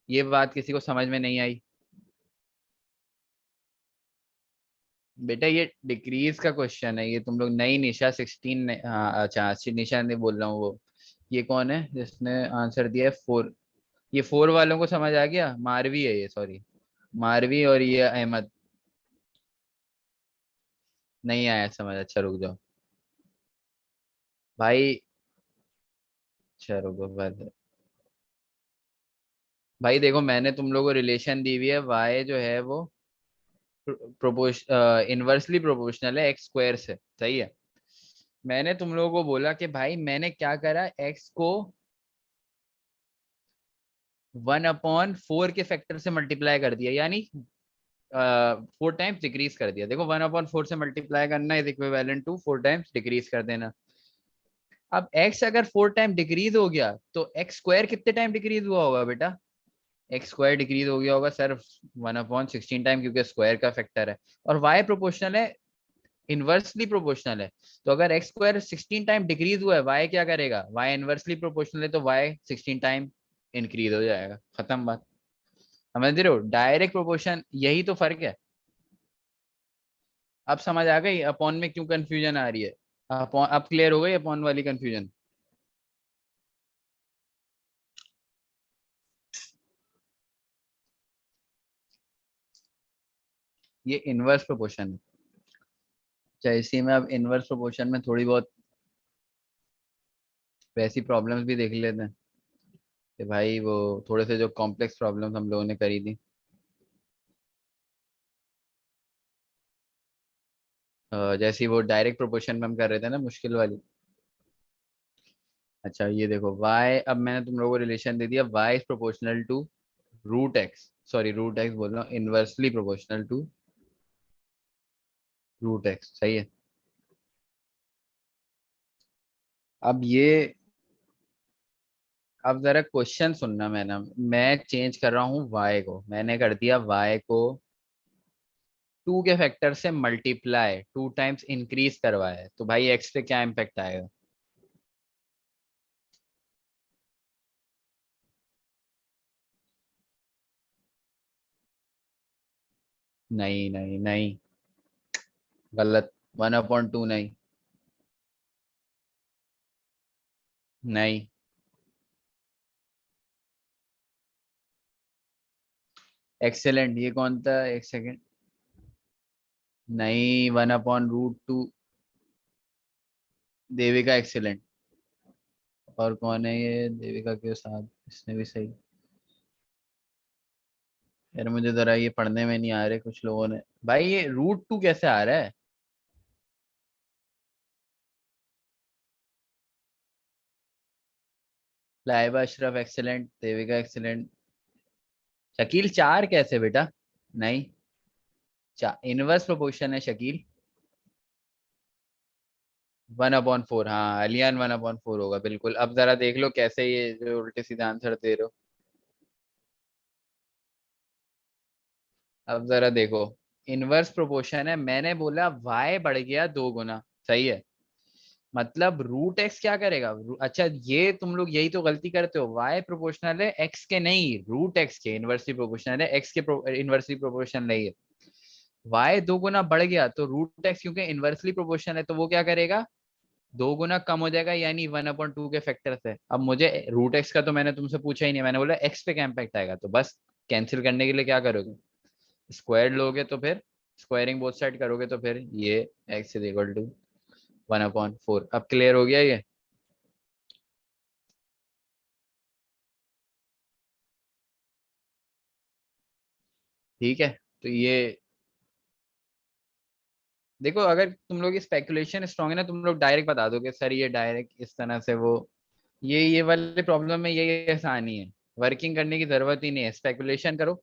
ये बात किसी को समझ में नहीं आई। बेटा ये डिक्रीज का क्वेश्चन है, ये तुम लोग नई निशा 16 ने, हाँ अच्छा अच्छी निशा नहीं बोल रहा हूँ वो। ये कौन है जिसने आंसर दिया है 4। ये 4 वालों को समझ आ गया, मारवी है ये, सॉरी मारवी, और ये अहमद। नहीं आया समझ, अच्छा रुक जाओ भाई। अच्छा रुको भाई देखो मैंने तुम लोगों को रिलेशन दी हुई है, वाई जो है वो प्रोपोर्श इनवर्सली प्रोपोर्शनल है एक्स स्क्वायर से, सही है। मैंने तुम लोगों को बोला कि भाई मैंने क्या करा, एक्स को 1/4 के फैक्टर से मल्टीप्लाई कर दिया, यानी 4 टाइम्स डिक्रीज कर दिया। देखो 1/4 से मल्टीप्लाई करना is equivalent to 4 times decrease कर देना। अब एक्स अगर 4 टाइम डिक्रीज हो गया तो एक्स स्क्वायर कितने टाइम डिक्रीज हुआ होगा बेटा। एक्स स्क्वायर डिक्रीज हो गया होगा सर 1/16 टाइम, क्योंकि स्क्वायर का फैक्टर है। और वाई प्रोपोर्शनल है, इनवर्सली प्रोपोर्शनल है। तो अगर एक्स स्क्वायर 16 टाइम डिक्रीज हुआ है, वाई क्या करेगा, वाई इनवर्सली प्रोपोर्शनल है, तो वाई 16 टाइम इंक्रीज हो जाएगा, खत्म बात। समझ रहे हो, डायरेक्ट प्रोपोर्शन, यही तो फर्क है। अब समझ आ गई अपॉन में क्यों कंफ्यूजन आ रही है। अपॉन अब क्लियर हो गई अपॉन वाली कंफ्यूजन। ये इनवर्स प्रोपोर्शन है। चाहे इसी में अब इनवर्स प्रोपोर्शन में थोड़ी बहुत वैसी प्रॉब्लम्स भी देख लेते हैं कि भाई वो थोड़े से जो कॉम्प्लेक्स प्रॉब्लम्स हम लोगों ने करी थी। जैसी वो डायरेक्ट प्रोपोर्शन में हम कर रहे थे ना मुश्किल वाली। अच्छा ये देखो y, अब मैंने तुम लोगों को रिलेशन दे दिया, y is proportional to root x, sorry root x बोल रहा हूँ, inversely proportional to root x, सही है। अब ये, अब जरा क्वेश्चन सुनना, मैं चेंज कर रहा हूँ y को, मैंने कर दिया y को 2 के फैक्टर से मल्टीप्लाई, 2 टाइम्स इंक्रीज करवाया है, तो भाई x पे क्या इम्पेक्ट आएगा। नहीं नहीं नहीं, गलत। 1/2 नहीं। नहीं, एक्सेलेंट, ये कौन था, एक सेकेंड। नहीं, 1/√2, देविका एक्सेलेंट। और कौन है ये देविका के साथ, इसने भी सही। यार मुझे जरा ये पढ़ने में नहीं आ रहे कुछ लोगों ने। भाई ये √2 कैसे आ रहा है। Laiba Ashraf excellent, Devika excellent. शकील 4 कैसे बेटा। नहीं, इनवर्स प्रोपोर्शन है शकील। 1/4, हाँ अलियान 1/4 होगा बिल्कुल। अब जरा देख लो कैसे ये जो उल्टे सीधे आंसर दे रहे हो। अब जरा देखो, इनवर्स प्रोपोर्शन है, मैंने बोला y बढ़ गया 2 गुना, सही है। मतलब रूट एक्स क्या करेगा, अच्छा ये तुम लोग यही तो गलती करते हो, y प्रोपोर्शनल है x के, नहीं रूट एक्स के इनवर्सली प्रोपोर्शनल है, x के इनवर्सली प्रोपोर्शनल नहीं है। y 2 गुना बढ़ गया तो रूट एक्स क्योंकि इनवर्सली प्रोपोर्शनल है, तो वो क्या करेगा, 2 गुना कम हो जाएगा, यानी 1/2 के फैक्टर से। अब मुझे रूट एक्स का तो मैंने तुमसे पूछा ही नहीं, मैंने बोला एक्स पे क्या इम्पैक्ट आएगा, तो बस कैंसिल करने के लिए क्या करोगे, स्क्वायर लोगे तो फिर स्क्वायरिंग बोथ साइड करोगे तो फिर ये एक्स इज इक्वल टू 1/4। अब क्लियर हो गया ये। ठीक है, तो ये देखो, अगर तुम लोग की स्पेकुलेशन स्ट्रांग है ना, तुम लोग डायरेक्ट बता दोगे सर ये डायरेक्ट इस तरह से वो, ये वाले प्रॉब्लम में ये आसानी है, वर्किंग करने की जरूरत ही नहीं है, स्पेकुलेशन करो,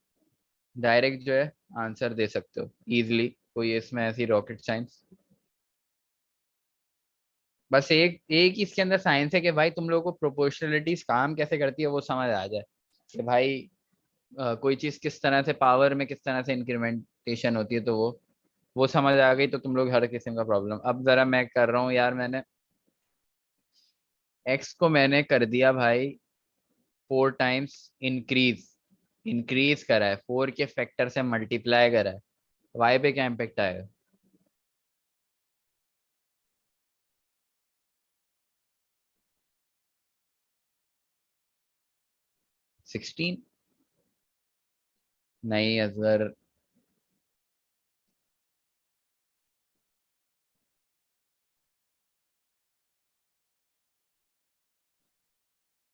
डायरेक्ट जो है आंसर दे सकते हो इजिली, कोई इसमें ऐसी रॉकेट साइंस। बस एक एक ही इसके अंदर साइंस है कि भाई तुम लोगों को प्रोपोर्शनलिटीज काम कैसे करती है वो समझ आ जाए, कि भाई कोई चीज किस तरह से पावर में किस तरह से इंक्रीमेंटेशन होती है, तो वो समझ आ गई तो तुम लोग हर किस्म का प्रॉब्लम। अब जरा मैं कर रहा हूँ यार, मैंने एक्स को मैंने कर दिया भाई 4 टाइम्स इंक्रीज, इंक्रीज करा है, 4 के फैक्टर से मल्टीप्लाई करा है, वाई पे क्या इम्पेक्ट आएगा? 16? नहीं अगर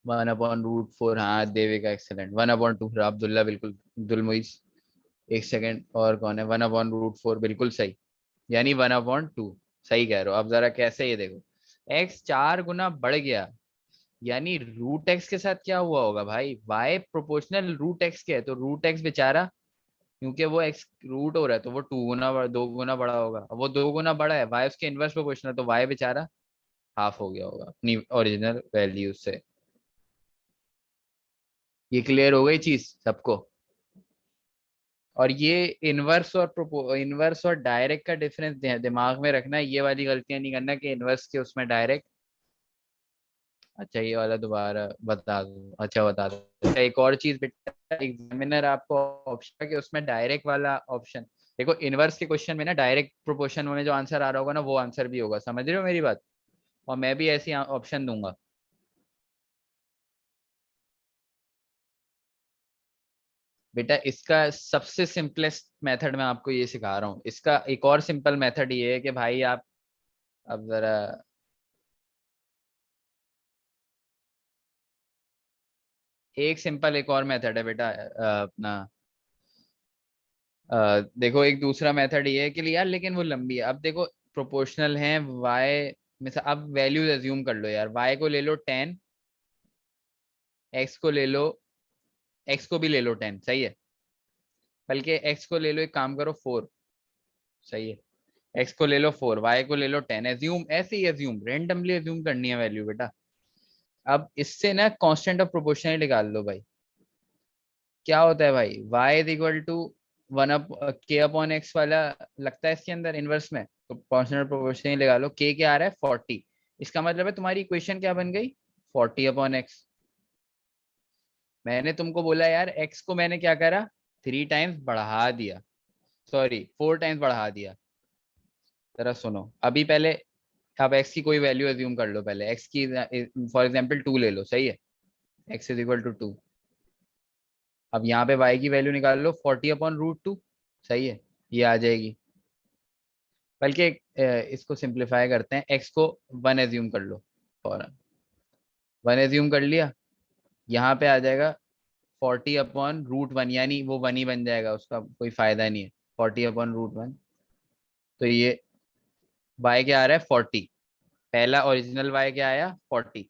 1/√4, हाँ देविका एक्सेलेंट, 1/2 अब्दुल्ला बिल्कुल, अब्दुल मुइज। एक सेकंड, और कौन है? 1/√4 बिल्कुल सही, यानी 1/2। सही कह रहे हो। अब जरा कैसे, ये देखो, एक्स 4 गुना बढ़ गया, यानी रूट एक्स के साथ क्या हुआ होगा भाई? वाई प्रोपोर्शनल रूट एक्स के है, तो रूट एक्स बेचारा, क्योंकि वो एक्स रूट हो रहा है तो वो 2 गुना 2 गुना बड़ा होगा, अब वो 2 गुना बड़ा है, वाई उसके इनवर्स प्रोपोर्शनल, तो वाई बेचारा हाफ हो गया होगा अपनी ओरिजिनल वैल्यू से। ये क्लियर हो गई चीज सबको? और ये इनवर्स और डायरेक्ट का डिफरेंस दिमाग में रखना है, ये वाली गलतियां नहीं करना कि इनवर्स के उसमें डायरेक्ट। अच्छा ये वाला दोबारा बता दो, अच्छा बता दो। अच्छा, एक और चीज बेटा, एग्जामिनर आपको ऑप्शन कि उसमें डायरेक्ट वाला ऑप्शन, देखो इनवर्स के क्वेश्चन में ना डायरेक्ट प्रोपोर्शन में जो आंसर आ रहा होगा ना वो आंसर भी होगा, समझ रहे हो मेरी बात? और मैं भी ऐसी ऑप्शन दूंगा। बेटा इसका सबसे सिंपलेस्ट मेथड मैं आपको ये सिखा रहा हूँ, इसका एक और सिंपल मेथड ये है कि भाई आप, अब जरा, एक सिंपल एक और मेथड है बेटा, अपना, देखो एक दूसरा मेथड ये है कि यार, लेकिन वो लंबी है। अब देखो प्रोपोर्शनल है वाई में से, अब वैल्यूज एज्यूम कर लो यार, वाई को ले लो 10, एक्स को ले लो, एक्स को भी ले लो 10, सही है, बल्कि एक्स को ले लो, एक काम करो 4, सही है, एक्स को ले लो 4, वाई को ले लो 10, एज्यूम, ऐसे ही एज्यूम, रेंडमली एज्यूम करनी है वैल्यू बेटा। अब इससे ना कांस्टेंट ऑफ प्रोपोर्शन निकाल लो भाई, क्या होता है भाई, y is equal to 1 k/x वाला लगता है इसके अंदर इनवर्स में, तो कांस्टेंट ऑफ प्रोपोर्शन ही लगा लो, k क्या आ रहा है 40, इसका मतलब है तुम्हारी इक्वेशन क्या बन गई, 40/x। मैंने तुमको बोला यार, x को मैंने क्या करा, 3 टाइम्स बढ़ा दिया, सॉरी 4 टाइम्स बढ़ा दिया। जरा सुनो अभी पहले, अब x की कोई वैल्यू एज्यूम कर लो पहले, x की फॉर एग्जांपल 2 ले लो, सही है, x इज इक्वल टू 2। अब यहाँ पे y की वैल्यू निकाल लो, 40/√2, सही है, ये आ जाएगी। बल्कि इसको सिंप्लीफाई करते हैं, x को 1 एज्यूम कर लो, फॉरन 1 एज्यूम कर लिया, यहाँ पे आ जाएगा 40/√1, यानी वो 1 ही बन जाएगा, उसका कोई फायदा नहीं है, 40/√1। तो ये y क्या आ रहा है 40, पहला ओरिजिनल y क्या आया 40।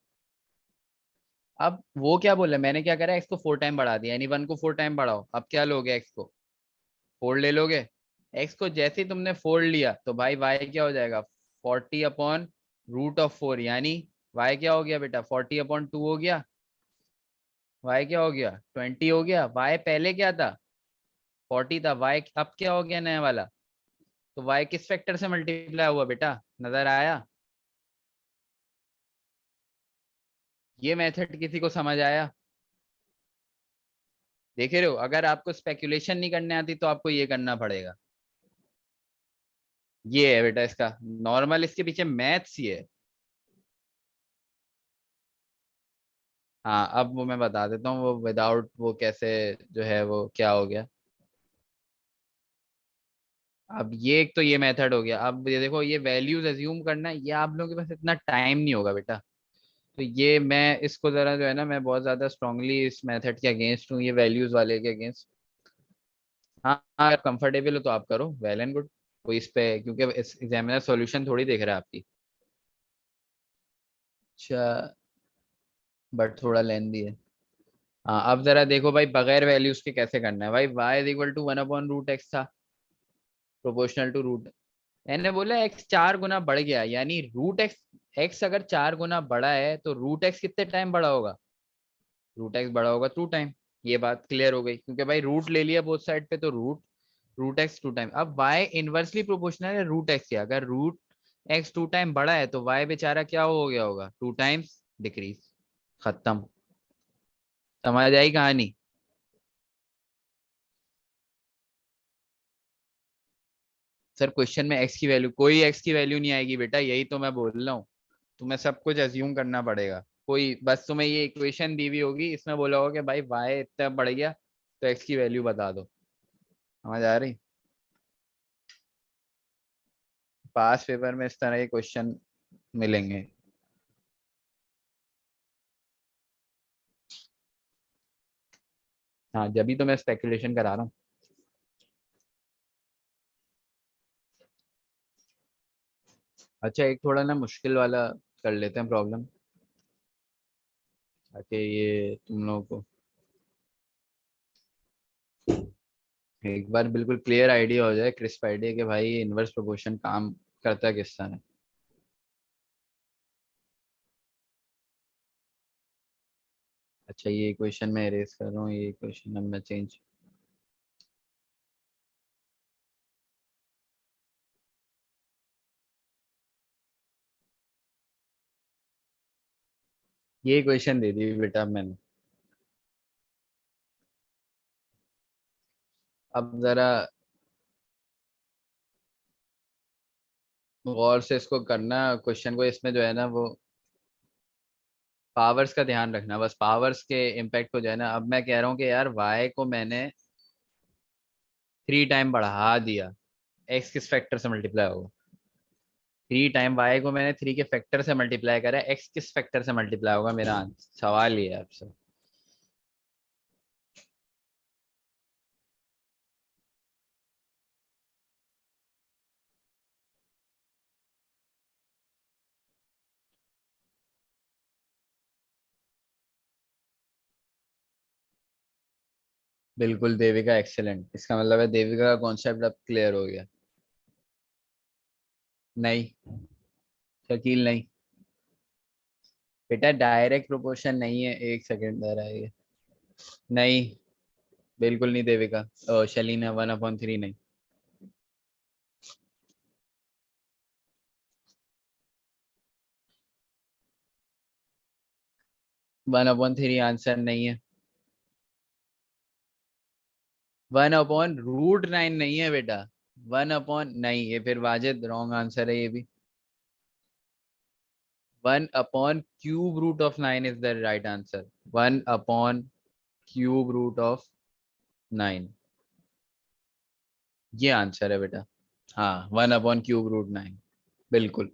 अब वो क्या बोला, मैंने क्या करा, x को 4 टाइम बढ़ा दिया, यानी 1 को 4 टाइम बढ़ाओ, अब क्या लोगे, x को 4 ले लोगे, x को जैसे ही तुमने 4 लिया तो भाई y क्या हो जाएगा, 40/√4, यानी y क्या हो गया बेटा, 40/2 हो गया, y क्या हो गया 20 हो गया, y पहले क्या था 40 था, y अब क्या हो गया नया वाला, तो y किस फैक्टर से मल्टीप्लाई हुआ बेटा, नजर आया? ये मेथड किसी को समझ आया? देख रहे हो, अगर आपको स्पेकुलेशन नहीं करने आती तो आपको ये करना पड़ेगा। ये है बेटा इसका नॉर्मल, इसके पीछे मैथ्स ये है। हाँ अब वो मैं बता देता हूँ, वो विदाउट वो कैसे जो है वो क्या हो गया। अब ये एक तो ये मेथड हो गया, अब ये देखो, ये वैल्यूज एज्यूम करना, ये आप लोगों के पास इतना टाइम नहीं होगा बेटा, तो ये मैं इसको जरा जो है ना, मैं बहुत ज्यादा स्ट्रांगली इस मेथड के अगेंस्ट हूँ, ये वैल्यूज वाले के अगेंस्ट। हाँ हाँ, आप कंफर्टेबल हो तो आप करो, वेल एंड गुड। कोई इस पे, क्योंकि एग्जामिनर सॉल्यूशन थोड़ी देख रहा है आपकी। अच्छा, बट थोड़ा लेंदी है। हाँ अब जरा देखो भाई, बगैर वैल्यूज के कैसे करना है भाई। y is equal to 1/√x था, प्रोपोर्शनल टू रूट। मैंने बोला x 4 गुना बढ़ गया, यानी रूट एक्स, x अगर 4 गुना बड़ा है तो रूट एक्स कितने टाइम बड़ा होगा? रूट एक्स बड़ा होगा 2 टाइम। ये बात क्लियर हो गई, क्योंकि भाई रूट ले लिया बोथ साइड पे, तो रूट रूट एक्स 2 टाइम। अब y इनवर्सली प्रोपोर्शनल है रूट एक्स के, अगर रूट एक्स 2 टाइम बड़ा है तो y बेचारा क्या हो गया होगा? 2 टाइम्स डिक्रीज। खत्म। समझ आई कहानी? सर क्वेश्चन में x की वैल्यू, कोई x की वैल्यू नहीं आएगी बेटा, यही तो मैं बोल रहा हूँ। तुम्हें सब कुछ अज्यूम करना पड़ेगा। कोई बस तुम्हें ये इक्वेशन दी हुई होगी, इसमें बोला होगा कि भाई y इतना बढ़ गया तो x की वैल्यू बता दो। समझ आ रही? पास पेपर में इस तरह के क्वेश्चन मिलेंगे। हाँ, जब भी तो मैं स्पेकुलेशन करा रहा हूँ। अच्छा, एक थोड़ा ना मुश्किल वाला कर लेते हैं प्रॉब्लम, ताकि ये तुम लोगों को एक बार बिल्कुल क्लियर आइडिया हो जाए, क्रिस्प आइडिया कि भाई इनवर्स प्रोपोर्शन काम करता है किस तरह। अच्छा, ये क्वेश्चन मैं इरेज कर रहा हूँ, ये क्वेश्चन अब मैं चेंज। ये क्वेश्चन दे दी बेटा मैंने। अब जरा गौर से इसको करना क्वेश्चन को, इसमें जो है ना वो पावर्स का ध्यान रखना, बस पावर्स के इम्पैक्ट को जो है ना। अब मैं कह रहा हूँ कि यार y को मैंने 3 टाइम बढ़ा दिया, x किस फैक्टर से मल्टीप्लाई होगा? 3 टाइम y को मैंने 3 के फैक्टर से मल्टीप्लाई करा, x किस फैक्टर से मल्टीप्लाई होगा? मेरा सवाल ये है आपसे। बिल्कुल देविका, एक्सेलेंट। इसका मतलब है देविका का कॉन्सेप्ट अब क्लियर हो गया। नहीं, शकील नहीं। बेटा डायरेक्ट प्रोपोर्शन नहीं है, एक सेकंड दे रहा है ये। नहीं, बिल्कुल नहीं देविका। शलीना 1/3 नहीं। 1/3 आंसर नहीं है। 1/√9 नहीं है बेटा। 1 नहीं, ये फिर वाजिद रॉन्ग आंसर है ये भी। 1/³ इज द राइट आंसर। 1/³ ये आंसर है बेटा। हाँ, 1/³ बिल्कुल।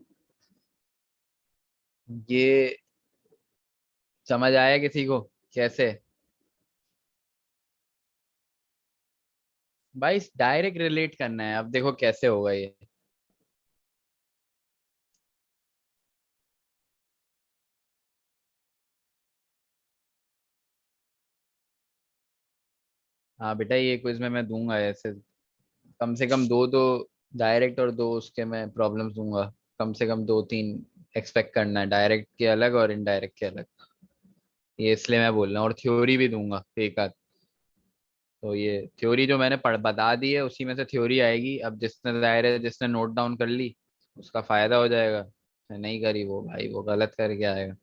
ये समझ आया किसी को कैसे? भाई डायरेक्ट रिलेट करना है, अब देखो कैसे होगा ये। हाँ बेटा, ये क्विज में मैं दूंगा ऐसे, कम से कम दो तो डायरेक्ट और दो उसके मैं प्रॉब्लम्स दूंगा। कम से कम 2-3 एक्सपेक्ट करना है, डायरेक्ट के अलग और इनडायरेक्ट के अलग। ये इसलिए मैं बोल रहा हूँ, और थ्योरी भी दूंगा एक आध। तो ये थ्योरी जो मैंने पढ़ बता दी है, उसी में से थ्योरी आएगी। अब जिसने दायरे जिसने नोट डाउन कर ली उसका फायदा हो जाएगा, नहीं करी वो भाई वो गलत करके आएगा।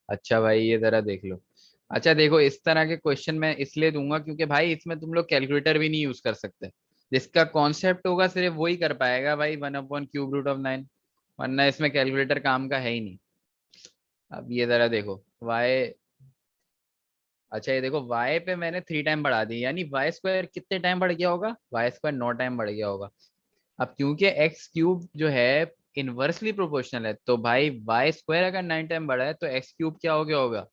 अच्छा भाई, ये जरा देख लो। अच्छा देखो, इस तरह के क्वेश्चन मैं इसलिए दूंगा क्योंकि भाई इसमें तुम लोग कैलकुलेटर भी नहीं यूज कर सकते। जिसका कॉन्सेप्ट होगा सिर्फ वही कर पाएगा भाई, 1/³ वरना इसमें कैलकुलेटर काम का है ही नहीं। अब ये जरा देखो वाई। अच्छा ये देखो, वाई पे मैंने 3 टाइम बढ़ा दी, यानी y² कितने टाइम बढ़ गया होगा? y² 9 टाइम बढ़ गया होगा। अब क्योंकि x³ जो है इनवर्सली प्रोपोर्शनल है, तो भाई y² अगर 9 टाइम बढ़ा है तो x³ क्या हो गया होगा?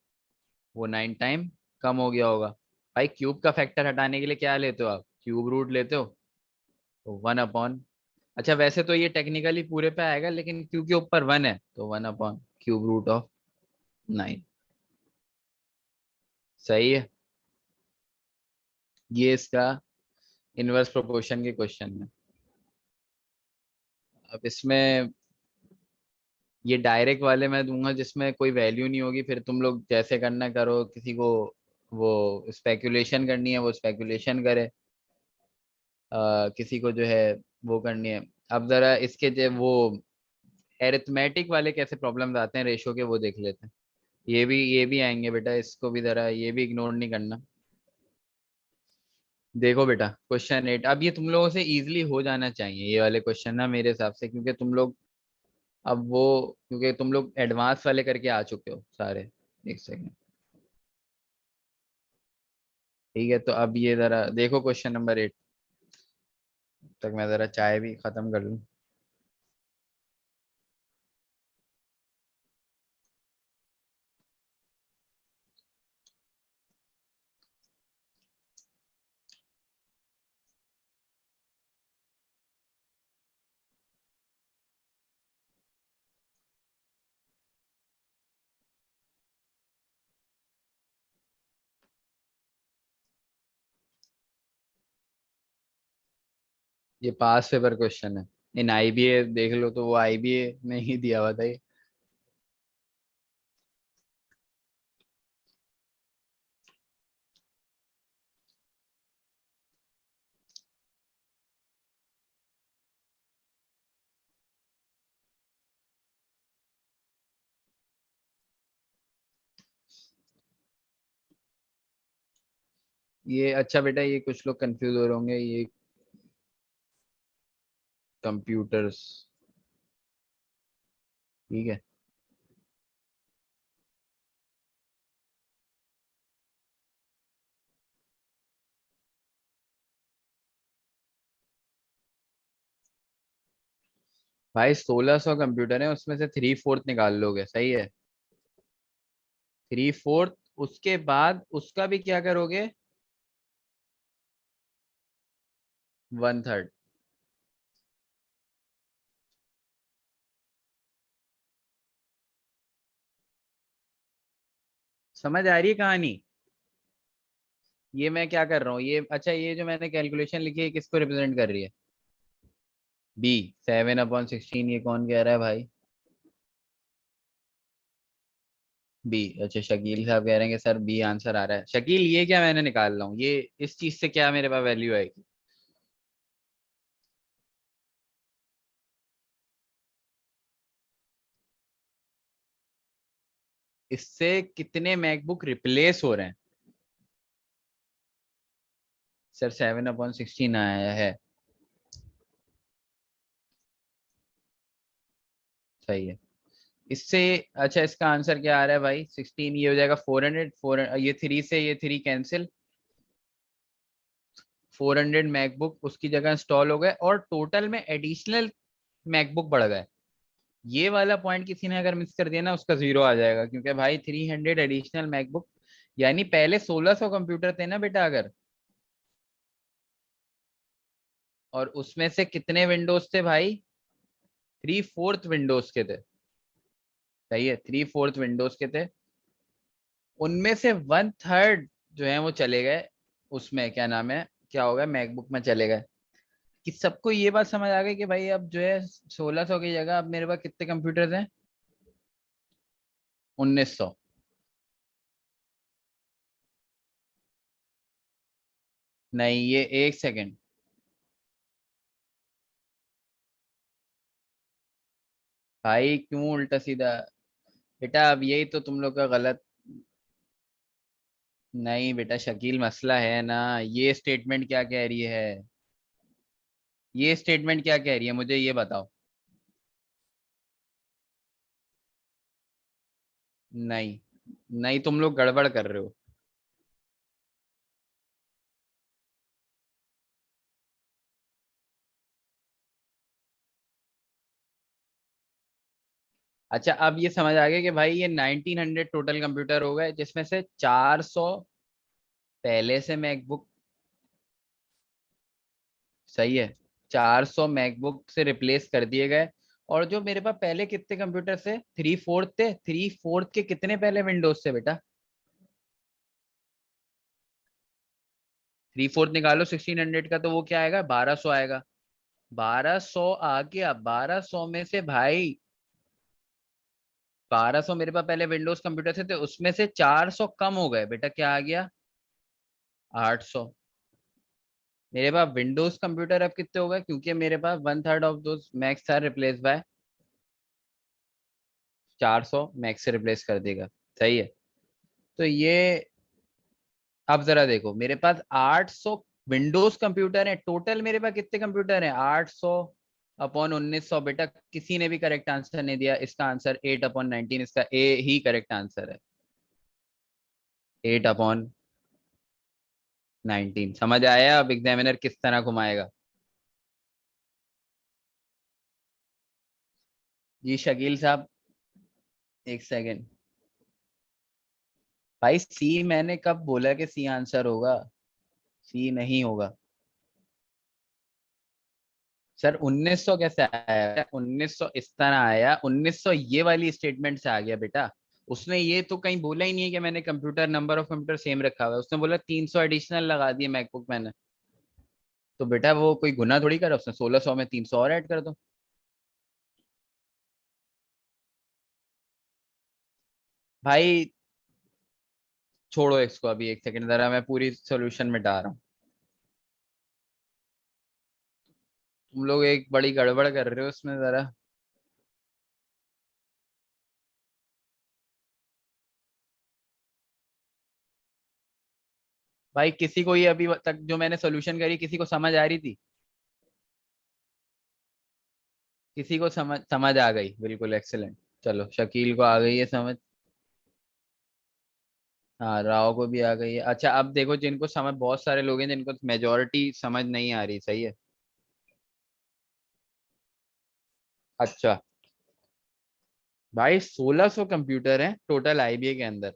वो 9 टाइम कम हो गया होगा। भाई क्यूब का फैक्टर हटाने के लिए क्या लेते हो आप, क्यूब रूट लेते हो। तो 1 अपॉन, अच्छा वैसे तो ये टेक्निकली पूरे पे आएगा, लेकिन क्योंकि ऊपर 1 है तो 1 अपॉन क्यूब रूट ऑफ 9। सही है। ये इसका इनवर्स प्रोपोर्शन के क्वेश्चन में। अब इसमें ये डायरेक्ट वाले मैं दूंगा जिसमें कोई वैल्यू नहीं होगी, फिर तुम लोग जैसे करना करो, किसी को वो स्पेकुलेशन करनी है वो स्पेकुलेशन करे, किसी को जो है वो करनी है। अब जरा इसके जो वो एरिथमेटिक वाले कैसे प्रॉब्लम्स आते हैं रेशो के, वो देख लेते हैं। ये भी आएंगे बेटा, इसको भी जरा ये भी इग्नोर नहीं करना। देखो बेटा क्वेश्चन 8, अब ये तुम लोगों से इजीली हो जाना चाहिए ये वाले क्वेश्चन ना मेरे हिसाब से, क्योंकि तुम लोग अब वो क्योंकि तुम लोग एडवांस वाले करके आ चुके हो सारे। एक सेकेंड। ठीक है, तो अब ये जरा देखो क्वेश्चन नंबर 8, तक मैं जरा चाय भी खत्म कर लूं। ये पास पेपर क्वेश्चन है, इन आईबीए देख लो तो वो आईबीए में ही दिया हुआ था ये। ये अच्छा बेटा, ये कुछ लोग कंफ्यूज हो रहे होंगे, ये कंप्यूटर्स। ठीक है। भाई 1600 कंप्यूटर है, उसमें से 3/4 निकाल लोगे, सही है। 3/4, उसके बाद उसका भी क्या करोगे, 1/3। समझ आ रही है कहानी। ये मैं क्या कर रहा हूँ, ये अच्छा ये जो मैंने कैलकुलेशन लिखी है किसको रिप्रेजेंट कर रही है। बी। 7/16, ये कौन कह रहा है भाई। बी। अच्छा शकील साहब कह रहे हैं कि सर बी आंसर आ रहा है। शकील ये क्या मैंने निकाल रहा हूँ, ये इस चीज से क्या मेरे पास वैल्यू आएगी। इससे कितने मैकबुक रिप्लेस हो रहे हैं। सर 7/16 आया है। सही है। इससे अच्छा इसका आंसर क्या आ रहा है भाई, 16, ये हो जाएगा 400, ये 3 से ये 3 कैंसिल, 400 मैकबुक उसकी जगह इंस्टॉल हो गए, और टोटल में एडिशनल मैकबुक बढ़ गए। ये वाला पॉइंट किसी ने अगर मिस कर दिया ना, उसका जीरो आ जाएगा, क्योंकि भाई 300 एडिशनल मैकबुक, यानी पहले 1600 कंप्यूटर थे ना बेटा अगर, और उसमें से कितने विंडोज थे भाई, 3/4 विंडोज के थे। सही है, 3/4 विंडोज के थे। उनमें से 1/3 जो है वो चले गए, उसमें क्या नाम है, क्या होगा, मैकबुक में चले गए। कि सबको ये बात समझ आ गई कि भाई अब जो है 1600 की जगह अब मेरे पास कितने कंप्यूटर्स हैं, 1900। नहीं, ये एक सेकंड। भाई क्यों उल्टा सीधा। बेटा अब यही तो तुम लोग का गलत। नहीं बेटा शकील, मसला है ना, ये स्टेटमेंट क्या कह रही है, ये स्टेटमेंट क्या कह रही है मुझे ये बताओ। नहीं, नहीं तुम लोग गड़बड़ कर रहे हो। अच्छा अब ये समझ आ गया कि भाई ये 1900 टोटल कंप्यूटर हो गए, जिसमें से 400 पहले से मैकबुक, सही है, 400 मैकबुक से रिप्लेस कर दिए गए। और जो मेरे पास पहले कितने कंप्यूटर से, 3/4 थे, 3/4 के कितने पहले विंडोज से बेटा? 3/4 निकालो 1600 का, तो वो क्या आएगा, 1200 आएगा। 1200 आ गया, 1200 में से भाई 1200 मेरे पास पहले विंडोज कंप्यूटर से थे, उसमें से 400 कम हो गए बेटा, क्या आ गया, 800। मेरे पास विंडोज कंप्यूटर अब कितने हो गए, क्योंकि मेरे पास 1/3 of those marks are replace by 400 marks से रिप्लेस कर देगा, सही है। तो ये, अब जरा देखो मेरे पास 800 विंडोज कंप्यूटर है टोटल, मेरे पास कितने कंप्यूटर हैं, 800 अपॉन 1900, बेटा किसी ने भी करेक्ट आंसर नहीं दिया, इसका आंसर 8/19, इसका ए ही करेक्ट आंसर है, 8/19। समझ आया अब एग्जामिनर किस तरह घुमाएगा? जी शकील साहब, एक सेकेंड। भाई सी मैंने कब बोला कि सी आंसर होगा? सी नहीं होगा सर। 1900 कैसे आया, 1900 इस तरह आया, 1900 ये वाली स्टेटमेंट से आ गया बेटा। उसने ये तो कहीं बोला ही नहीं है कि मैंने computer, number of computer same रखा हुआ है, उसने बोला 300 एडिशनल लगा दिए मैकबुक मैंने। तो बेटा वो कोई गुना थोड़ी करा उसने, 1600 में 300 और ऐड कर दो। भाई छोड़ो इसको अभी, एक सेकंड जरा मैं पूरी सोल्यूशन मिटा रहा हूँ। तुम लोग एक बड़ी गड़बड़ कर रहे हो उसमें जरा। भाई किसी को ये अभी तक जो मैंने सोल्यूशन करी, किसी को समझ आ रही थी? किसी को समझ समझ आ गई, बिल्कुल एक्सेलेंट। चलो शकील को आ गई है समझ। हाँ राव को भी आ गई है। अच्छा अब देखो, जिनको समझ, बहुत सारे लोग हैं जिनको मेजोरिटी समझ नहीं आ रही, सही है। अच्छा भाई 1600 कंप्यूटर हैं टोटल आईबीए के अंदर,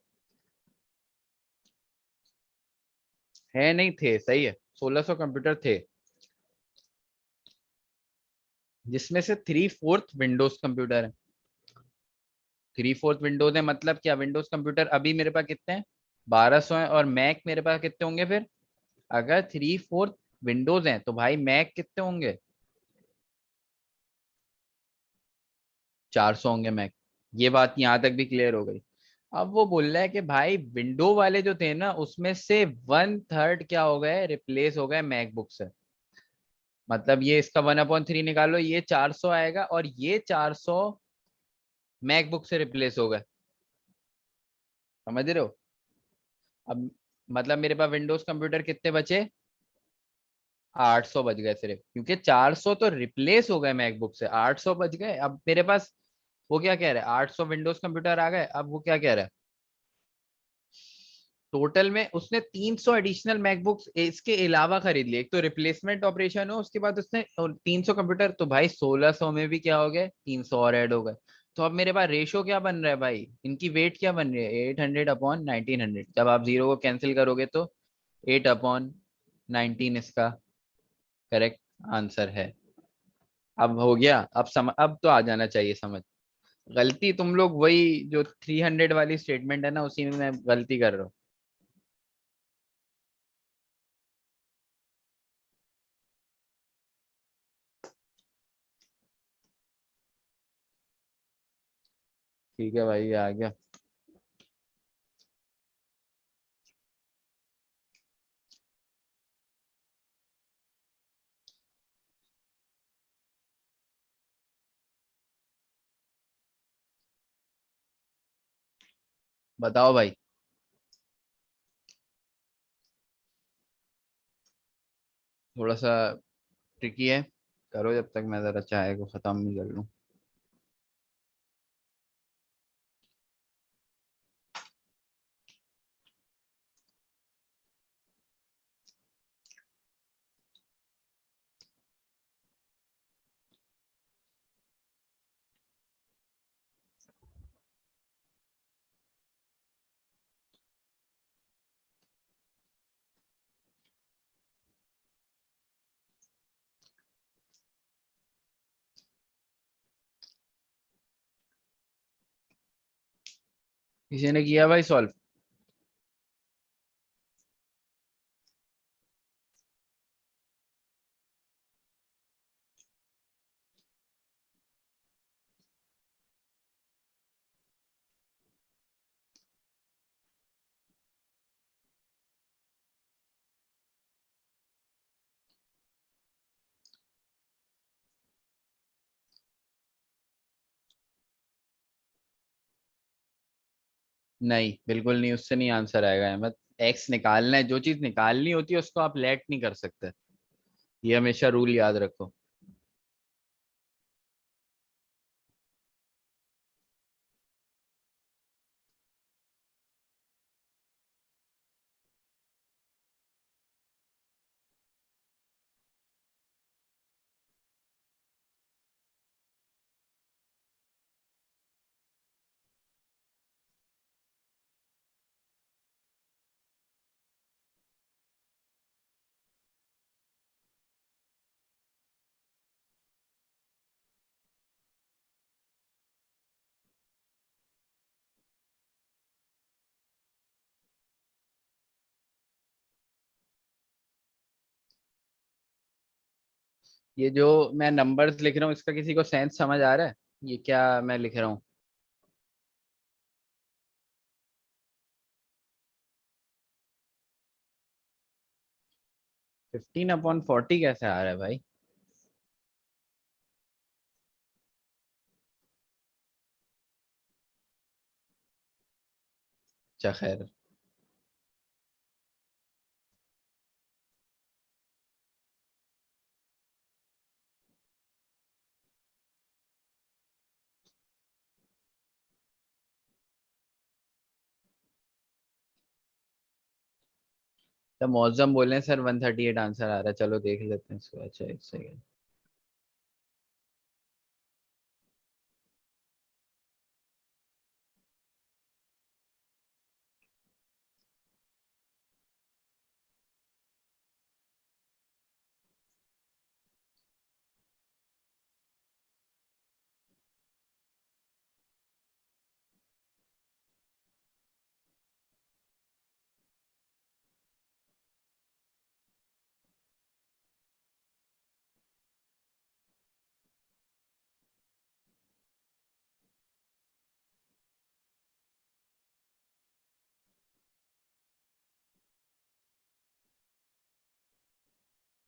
है नहीं थे, सही है, 1600 कंप्यूटर थे, जिसमें से 3/4 विंडोज कंप्यूटर है। 3/4 विंडोज है मतलब क्या, विंडोज कंप्यूटर अभी मेरे पास कितने हैं, 1200 है, और मैक मेरे पास कितने होंगे फिर? अगर 3/4 विंडोज हैं तो भाई मैक कितने होंगे, 400 होंगे मैक। ये बात यहां तक भी क्लियर हो गई। अब वो बोल रहा है कि भाई विंडो वाले जो थे ना, उसमें से 1/3 क्या हो गए, रिप्लेस हो गए मैकबुक से। मतलब ये इसका 1/3 निकालो, ये 400 आएगा, और ये 400 मैकबुक से रिप्लेस हो गए। समझ रहे हो? अब मतलब मेरे पास विंडोज कंप्यूटर कितने बचे, 800 बच गए सिर्फ, क्योंकि 400 तो रिप्लेस हो गए मैकबुक से, 800 बच गए। अब मेरे पास वो क्या कह रहा है, 800 विंडोज कंप्यूटर आ गए, अब वो क्या कह रहा है, टोटल में उसने 300 एडिशनल मैकबुक्स इसके अलावा खरीद लिए। एक तो रिप्लेसमेंट ऑपरेशन हो, उसके बाद उसने 300 कंप्यूटर, तो भाई 1600 में भी क्या हो गए, 300 और ऐड हो गए। तो अब मेरे पास रेशो क्या बन रहा है भाई, इनकी वेट क्या बन रही है, 800/1900। जब आप जीरो को कैंसिल करोगे तो 8/19 इसका करेक्ट आंसर है। अब हो गया, अब अब तो आ जाना चाहिए समझ। गलती तुम लोग वही जो 300 वाली स्टेटमेंट है ना, उसी में मैं गलती कर रहा हूँ। ठीक है भाई, आ गया। बताओ भाई। थोड़ा सा ट्रिकी है, करो जब तक मैं जरा चाय को खत्म नहीं कर लूं। किसी ने किया भाई सॉल्व? नहीं, बिल्कुल नहीं, उससे नहीं आंसर आएगा अहमद। एक्स निकालना है, जो चीज निकालनी होती है उसको आप लेट नहीं कर सकते। ये हमेशा रूल याद रखो। ये जो मैं नंबर्स लिख रहा हूँ इसका किसी को सेंस समझ आ रहा है? ये क्या मैं लिख रहा हूँ? 15/40 कैसे आ रहा है भाई? अच्छा खैर। तो मौजम बोले सर 138 आंसर आ रहा है, चलो देख लेते हैं इसको। अच्छा एक सेकेंड।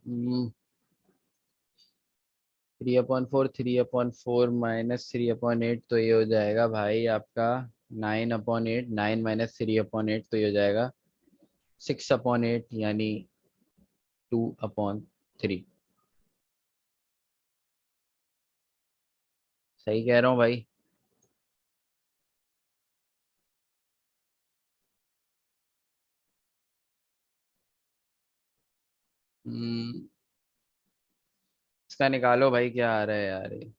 हम्म, 3/4, 3/4 -3/8, तो ये हो जाएगा भाई आपका 9/8। 9 -3/8 तो ये हो जाएगा 6/8, यानी 2/3। सही कह रहा हूँ भाई? हम्म, इसका निकालो भाई, क्या आ रहा है यार ये?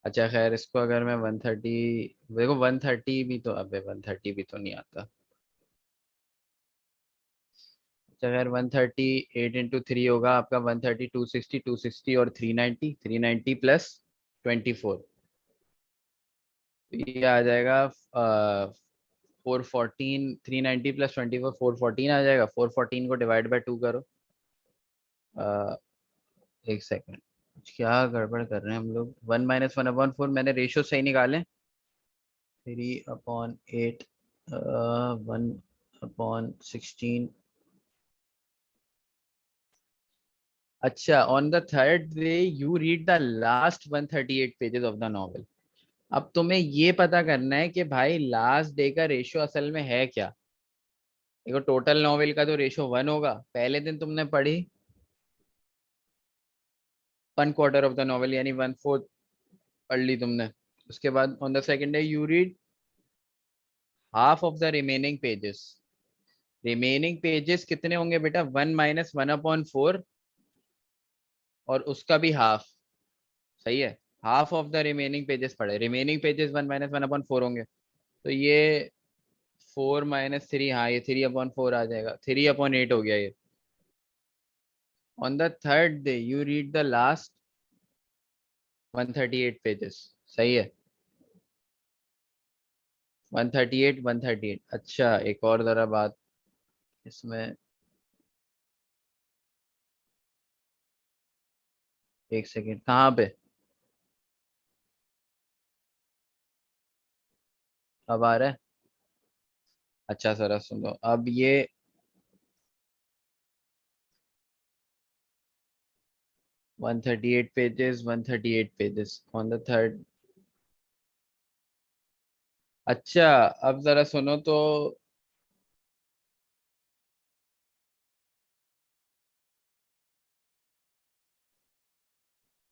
अच्छा खैर, इसको अगर मैं 130, देखो 130 भी तो, अबे 130 भी तो नहीं आता। अच्छा खैर, 138 × 3 होगा आपका 130, 260, 260 और 390, 390 +24। ये आ जाएगा 414। 390 + 24, 414 आ जाएगा। 414 को डिवाइड बाय 2 करो। अ, एक सेकेंड, क्या गड़बड़ कर रहे हैं हम लोग? 1 - 1/4, मैंने रेशियो सही निकाले। 3/8, 1/16। अच्छा, on the third day you read the last 138 pages of the novel. अब तुम्हें ये पता करना है कि भाई लास्ट डे का रेशियो असल में है क्या। देखो, टोटल नॉवेल का तो रेशियो 1 होगा। पहले दिन तुमने पढ़ी 1/4 ऑफ द नॉवेल, यानी 1/4 पढ़ ली तुमने। उसके बाद on the second day you read half of the remaining pages. Remaining pages कितने होंगे बेटा? 1 - 1/4 और उसका भी हाफ। सही है। Half of the remaining pages पढ़े। रिमेनिंग पेजेस 1 - 1/4 होंगे। तो ये 4 - 3, हाँ ये 3/4 आ जाएगा। 3/8 हो गया ये। On the third day you read the last 138 pages. सही है। 138 138। अच्छा एक और जरा बात इसमें, एक सेकेंड कहाँ पे, अब आ रहा है। अच्छा जरा सुनो अब ये, 138 pages, 138 pages on the third. अच्छा अब जरा सुनो तो,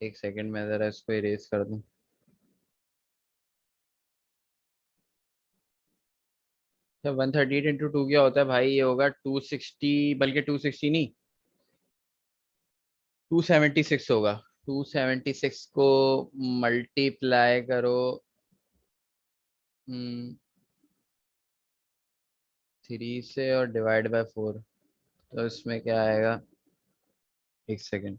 एक सेकंड में जरा इसको इरेज कर दूं। तो 138 इंटू टू क्या होता है भाई, ये होगा 260, बल्कि 260 नहीं, 276 होगा। 276 को मल्टीप्लाई करो 3 से और डिवाइड बाय 4, तो इसमें क्या आएगा, एक सेकेंड।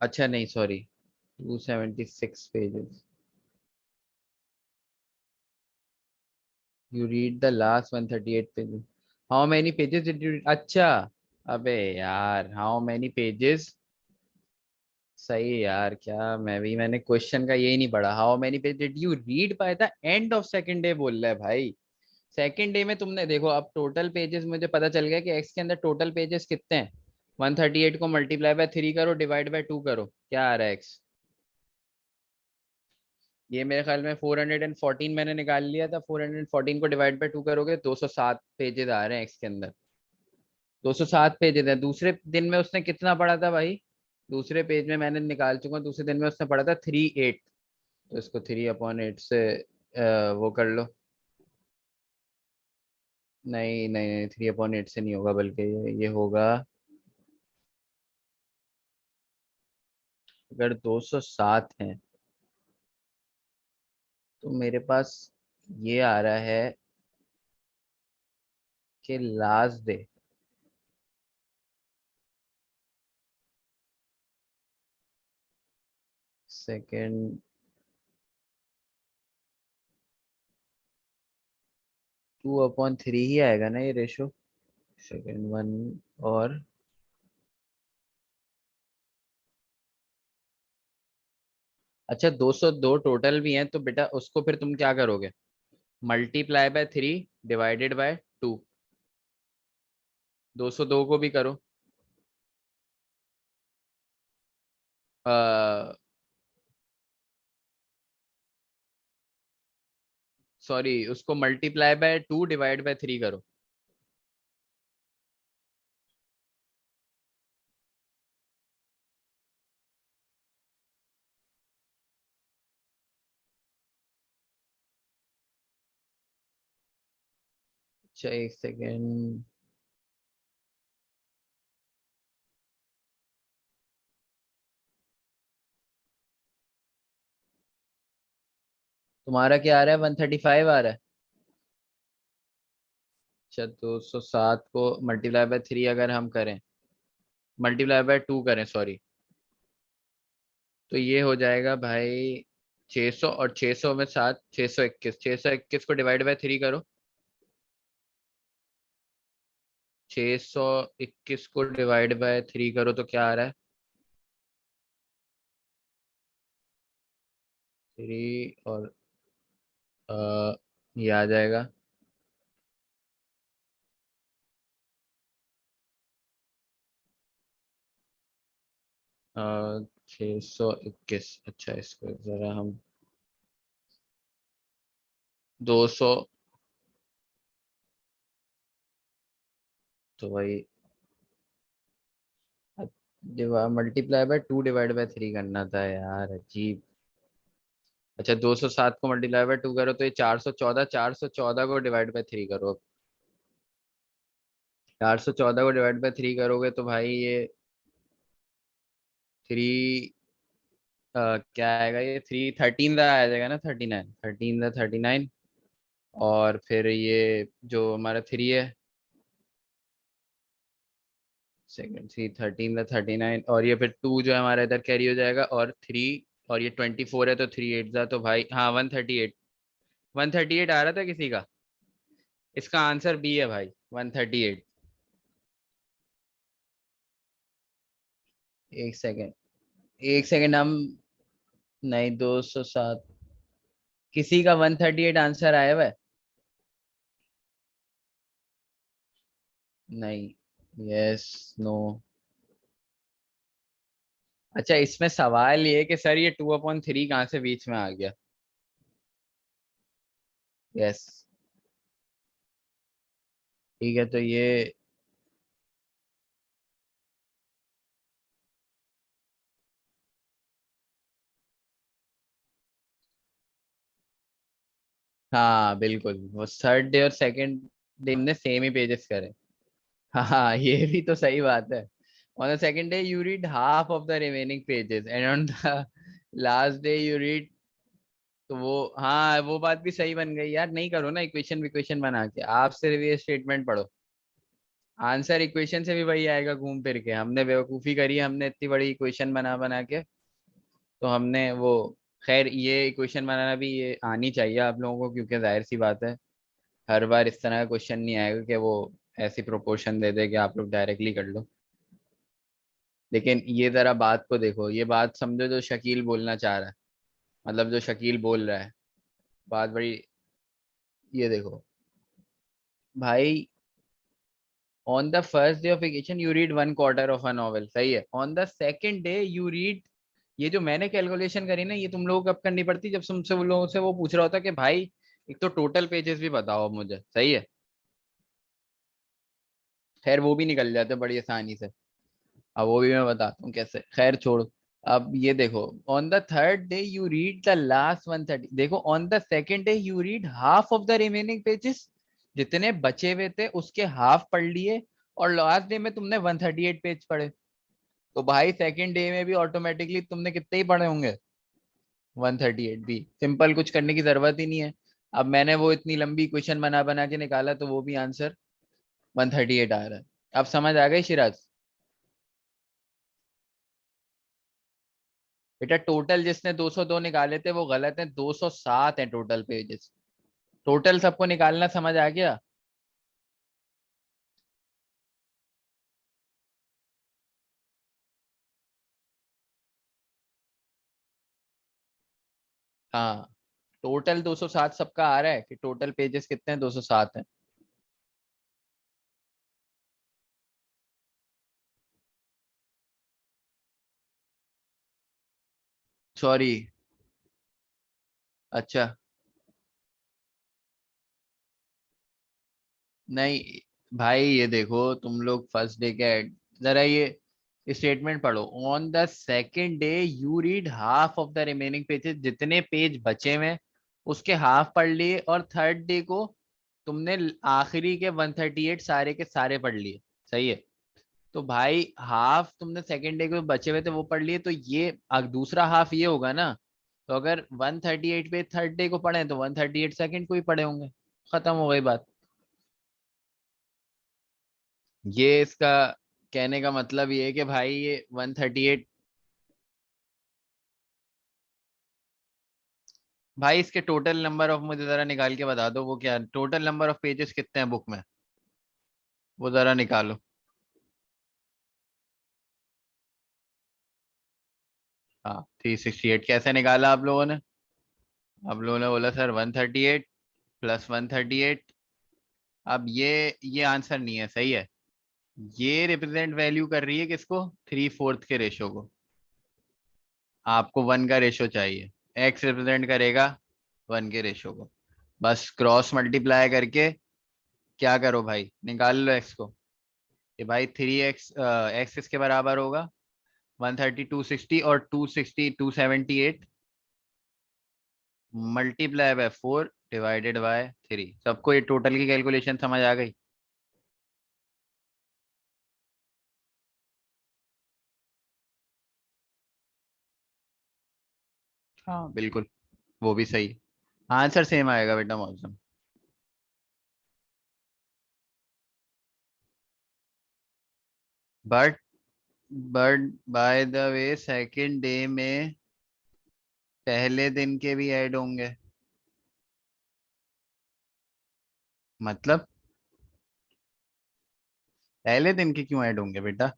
अच्छा नहीं sorry, 276 pages, you read the last 138 pages, how many pages did you, अच्छा। अबे यार हाउ मेनी पेजेस, सही है यार, क्या मैं भी, मैंने क्वेश्चन का यही नहीं पढ़ा, how many page did you read by the end of second day बोल रहा है भाई। सेकंड डे में तुमने देखो, अब टोटल पेजेस मुझे पता चल गया कि एक्स के अंदर टोटल पेजेस कितने हैं। 138 को मल्टीप्लाई बाय 3 करो, डिवाइड बाय 2 करो, क्या आ रहा है एक्स। ये मेरे ख्याल में 414 मैंने निकाल लिया था, 414 को डिवाइड बाय 2 करोगे 207 पेजेस आ रहे हैं एक्स के अंदर। 207 पेजेस है। दूसरे दिन में उसने कितना पढ़ा था भाई, दूसरे पेज में मैंने निकाल चुका हूँ, दूसरे दिन में उसने पढ़ा था 3/8। तो इसको 3/8 से वो कर लो। नहीं नहीं नहीं, 3/8 से नहीं होगा, बल्कि ये होगा, अगर 207 है तो मेरे पास ये आ रहा है कि लास्ट डे, सेकेंड, 2/3 ही आएगा ना ये रेशो, सेकेंड वन। और अच्छा 202 टोटल भी हैं, तो बेटा उसको फिर तुम क्या करोगे, मल्टीप्लाई बाय 3 डिवाइडेड बाय 2। 202 को भी करो, सॉरी उसको मल्टीप्लाई बाय 2 डिवाइड बाय 3 करो। अच्छा एक सेकेंड, तुम्हारा क्या आ रहा है, 135 आ रहा है। अच्छा 207 को मल्टीप्लाई बाय 3 अगर हम करें, मल्टीप्लाई बाय 2 करें सॉरी, तो ये हो जाएगा भाई 600, और 600 में 7, 621, 621 को डिवाइड बाय 3 करो। 621 को डिवाइड बाय 3 करो तो क्या आ रहा है, 3 और ये आ जाएगा 621। अच्छा इसको जरा हम 200, तो भाई मल्टीप्लाई बाय 2 डिवाइड बाय 3 करना था यार, अजीब। अच्छा 207 को मल्टीप्लाई बाय 2 करो तो ये 414, 414 को डिवाइड बाय 3 करो। 414 को डिवाइड बाय 3 करोगे तो भाई ये 3, क्या आएगा, ये 313 आ जाएगा ना, 39, 39, और फिर ये जो हमारा 3 है सेकंड, 3 13 39, और ये फिर 2 जो है हमारा इधर कैरी हो जाएगा, और 3, और ये 24 है तो 3 8 जा, तो भाई हाँ 138। 138 आ रहा था किसी का? इसका आंसर बी है भाई, 138। एक सेकंड, एक सेकंड हम, नहीं 207, किसी का 138 आंसर आया हुआ है? नहीं। यस। नो। अच्छा, इसमें सवाल ये है कि सर ये 2/3 कहाँ से बीच में आ गया? यस। ठीक है, तो ये, हाँ बिल्कुल, वो थर्ड डे और सेकंड डे हमने सेम ही पेजेस करे। हाँ ये भी तो सही बात है। On the second day you read half of the remaining pages and on the last day you read, तो वो हाँ वो बात भी सही बन गई यार। नहीं करो ना इक्वेशन विक्वेशन बना के, आप सिर्फ ये स्टेटमेंट पढ़ो। आंसर इक्वेशन से भी वही आएगा घूम फिर के। हमने बेवकूफ़ी करी है, हमने इतनी बड़ी इक्वेशन बना बना के, तो हमने वो, खैर ये इक्वेशन बनाना भी ये आनी चाहिए आप लोगों को, क्योंकि जाहिर सी बात है हर बार इस तरह का क्वेश्चन नहीं आएगा कि वो ऐसी प्रोपोर्शन दे दे कि आप लोग डायरेक्टली कर लो। लेकिन ये जरा बात को देखो, ये बात समझो जो शकील बोलना चाह रहा है, मतलब जो शकील बोल रहा है, बात बड़ी, ये देखो भाई, on the first day of vacation you read 1/4 of a novel, सही है। On the second day you read, ये जो मैंने कैलकुलेशन करी ना, ये तुम लोगों को कब करनी पड़ती, जब तुमसे वो लोगों से वो पूछ रहा होता कि भाई एक तो टोटल पेजेस भी बताओ अब मुझे, सही है। खैर वो भी निकल जाते बड़ी आसानी से। अब वो भी मैं बताता हूँ कैसे, खैर छोड़ो। अब ये देखो, on the third day you read the last 130, देखो on the second day you read half of the remaining pages, जितने बचे हुए थे उसके हाफ पढ़ लिए, और लास्ट डे में तुमने 138 पेज पढ़े। तो भाई सेकेंड डे में भी ऑटोमेटिकली तुमने कितने ही पढ़े होंगे? 138 भी सिंपल, कुछ करने की जरूरत ही नहीं है। अब मैंने वो इतनी लंबी क्वेश्चन बना बना के निकाला, तो वो भी आंसर 138 आ रहा है। अब समझ आ गई शिराज? बेटा टोटल जिसने 202 निकाले थे वो गलत है, 207 है टोटल पेजेस। टोटल सबको निकालना समझ आ गया? हाँ, टोटल 207 सबका आ रहा है कि टोटल पेजेस कितने हैं? 207 है। सॉरी। अच्छा। नहीं भाई, ये देखो तुम लोग फर्स्ट डे के, जरा ये स्टेटमेंट पढ़ो। On the second day you read half of the remaining pages, जितने पेज बचे हुए उसके हाफ पढ़ लिए, और थर्ड डे को तुमने आखिरी के 138 सारे के सारे पढ़ लिए, सही है। तो भाई हाफ तुमने सेकेंड डे के बचे हुए थे वो पढ़ लिए, तो ये दूसरा हाफ ये होगा ना। तो अगर 138 पे थर्ड डे को पढ़े तो 138 सेकेंड को ही पढ़े होंगे। खत्म हो गई बात। ये इसका कहने का मतलब ये है कि भाई ये 138, भाई इसके टोटल नंबर ऑफ मुझे जरा निकाल के बता दो, वो क्या टोटल नंबर ऑफ पेजेस कितने हैं बुक में, वो जरा निकालो। हाँ 368 कैसे निकाला आप लोगों ने? आप लोगों ने बोला सर 138 प्लस 138। अब ये आंसर नहीं है, सही है। ये रिप्रेजेंट वैल्यू कर रही है किसको? 3/4 के रेशो को। आपको 1 का रेशो चाहिए, एक्स रिप्रेजेंट करेगा 1 के रेशो को। बस क्रॉस मल्टीप्लाई करके क्या करो भाई, निकाल लो एक्स को। कि भाई 3x, एक्स किसके बराबर होगा? 130, 260, और 260 278 मल्टीप्लाई बाय 4 डिवाइडेड बाय 3। सबको ये टोटल की कैलकुलेशन समझ आ गई? हाँ बिल्कुल, वो भी सही। आंसर सेम आएगा बेटा मौसम। But but by the way second day में पहले दिन के भी ऐड होंगे। मतलब पहले दिन के क्यों ऐड होंगे बेटा?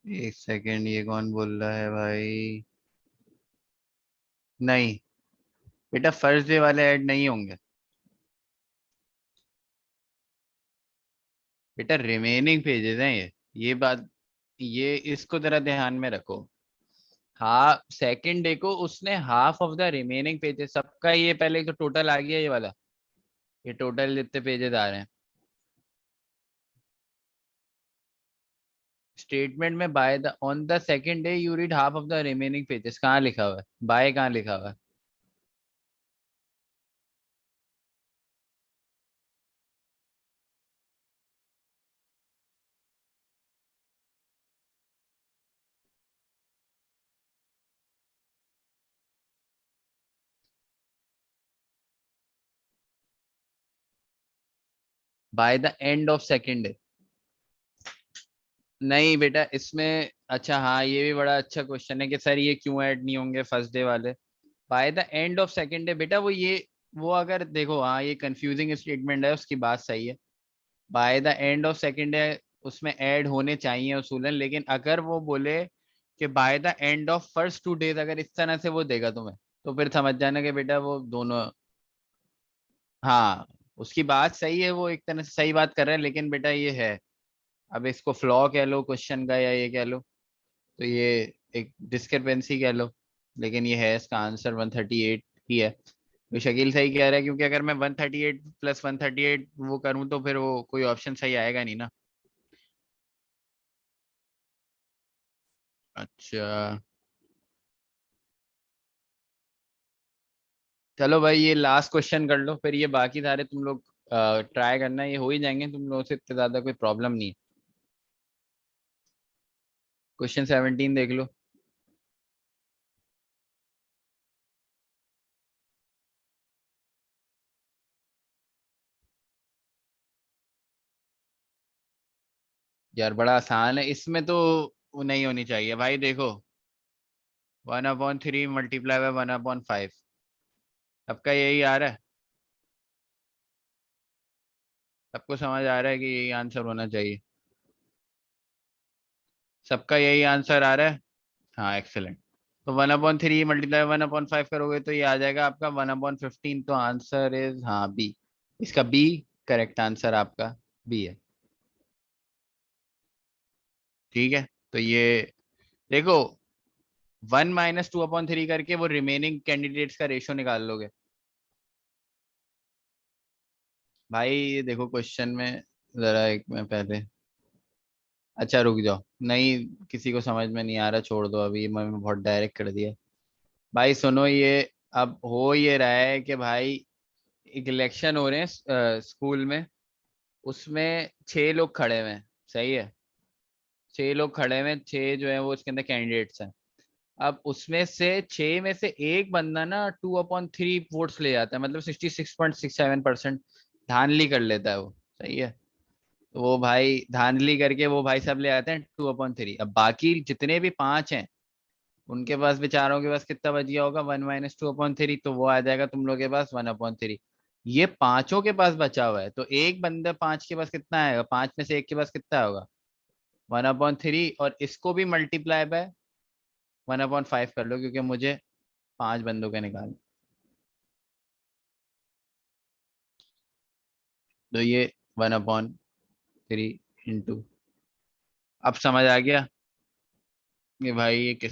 एक सेकंड, ये कौन बोल रहा है भाई? नहीं बेटा, फर्स्ट डे वाले ऐड नहीं होंगे। बेटा रिमेनिंग पेजेस हैं ये बात, ये इसको जरा ध्यान में रखो। हाँ, सेकंड डे को उसने half of the remaining pages सबका, ये पहले तो टोटल आ गया ये वाला, ये टोटल जितने पेजेस आ रहे हैं स्टेटमेंट में, by the on the second day you read half of the remaining pages, कहाँ लिखा हुआ है? बाय कहाँ लिखा हुआ है? By the end of second day. नहीं बेटा इसमें, अच्छा हाँ ये भी बड़ा अच्छा क्वेश्चन है कि सर ये क्यों ऐड नहीं होंगे फर्स्ट डे वाले। By the end of second day बेटा, वो अगर देखो, हाँ ये कंफ्यूजिंग स्टेटमेंट है, उसकी बात सही है। By the end of second day उसमें ऐड होने चाहिए उसूलन, लेकिन अगर वो बोले कि by the end of first 2 days, अगर इस तरह से वो देगा तुम्हें, तो फिर समझ जाना कि बेटा वो दोनों, हाँ उसकी बात सही है, वो एक तरह से सही बात कर रहे हैं, लेकिन बेटा ये है, अब इसको फ्लॉ कह लो क्वेश्चन का या ये कह लो, तो ये एक डिस्क्रिपेंसी कह लो, लेकिन ये है, इसका आंसर 138 ही है। तो शकील सही कह रहा है, क्योंकि अगर मैं 138 प्लस 138 वो करूँ तो फिर वो कोई ऑप्शन सही आएगा नहीं ना। अच्छा चलो भाई, ये लास्ट क्वेश्चन कर लो, फिर ये बाकी सारे तुम लोग ट्राई करना, ये हो ही जाएंगे तुम लोगों से, इतने ज्यादा कोई प्रॉब्लम नहीं है। क्वेश्चन 17 देख लो। यार बड़ा आसान है इसमें तो, वो नहीं होनी चाहिए भाई, देखो 1/3 मल्टीप्लाई बाय 1/5, सबका यही आ रहा है? सबको समझ आ रहा है कि यही आंसर होना चाहिए? सबका यही आंसर आ रहा है? हाँ एक्सेलेंट। तो 1/3 मल्टीप्लाई 1/5 करोगे तो ये आ जाएगा आपका 1/15, तो आंसर इज हाँ बी, इसका बी करेक्ट आंसर आपका बी है। ठीक है, तो ये देखो 1 - 2/3 करके वो रिमेनिंग कैंडिडेट्स का रेशियो निकाल लोगे। भाई ये देखो क्वेश्चन में, जरा एक मैं पहले, अच्छा रुक जाओ, नहीं किसी को समझ में नहीं आ रहा, छोड़ दो अभी, मैंने बहुत डायरेक्ट कर दिया। भाई सुनो ये, अब हो ये रहा है कि भाई एक इलेक्शन हो रहे हैं स्कूल में, उसमें 6 लोग खड़े हुए हैं, सही है? 6 लोग खड़े हुए हैं, 6 जो है वो इसके अंदर कैंडिडेट्स हैं। अब उसमें से 6 में से एक बंदा ना 2/3 वोट्स ले जाता है, मतलब 66.67% धांधली कर लेता है वो, सही है? तो वो भाई धांधली करके वो भाई सब ले आते हैं 2/3, अब बाकी जितने भी 5 हैं उनके पास, बेचारों के पास कितना बच गया होगा? 1 - 2/3, तो वो आ जाएगा तुम लोग के पास 1/3। ये पांचों के पास बचा हुआ है, तो एक बंदा 5 के पास कितना आएगा? 5 में से एक के पास कितना होगा? 1/3, और इसको भी मल्टीप्लाई बाय 1/5 कर लो, क्योंकि मुझे 5 बंदों के निकाल, तो ये 1/3 इंटू, अब समझ आ गया कि भाई ये किस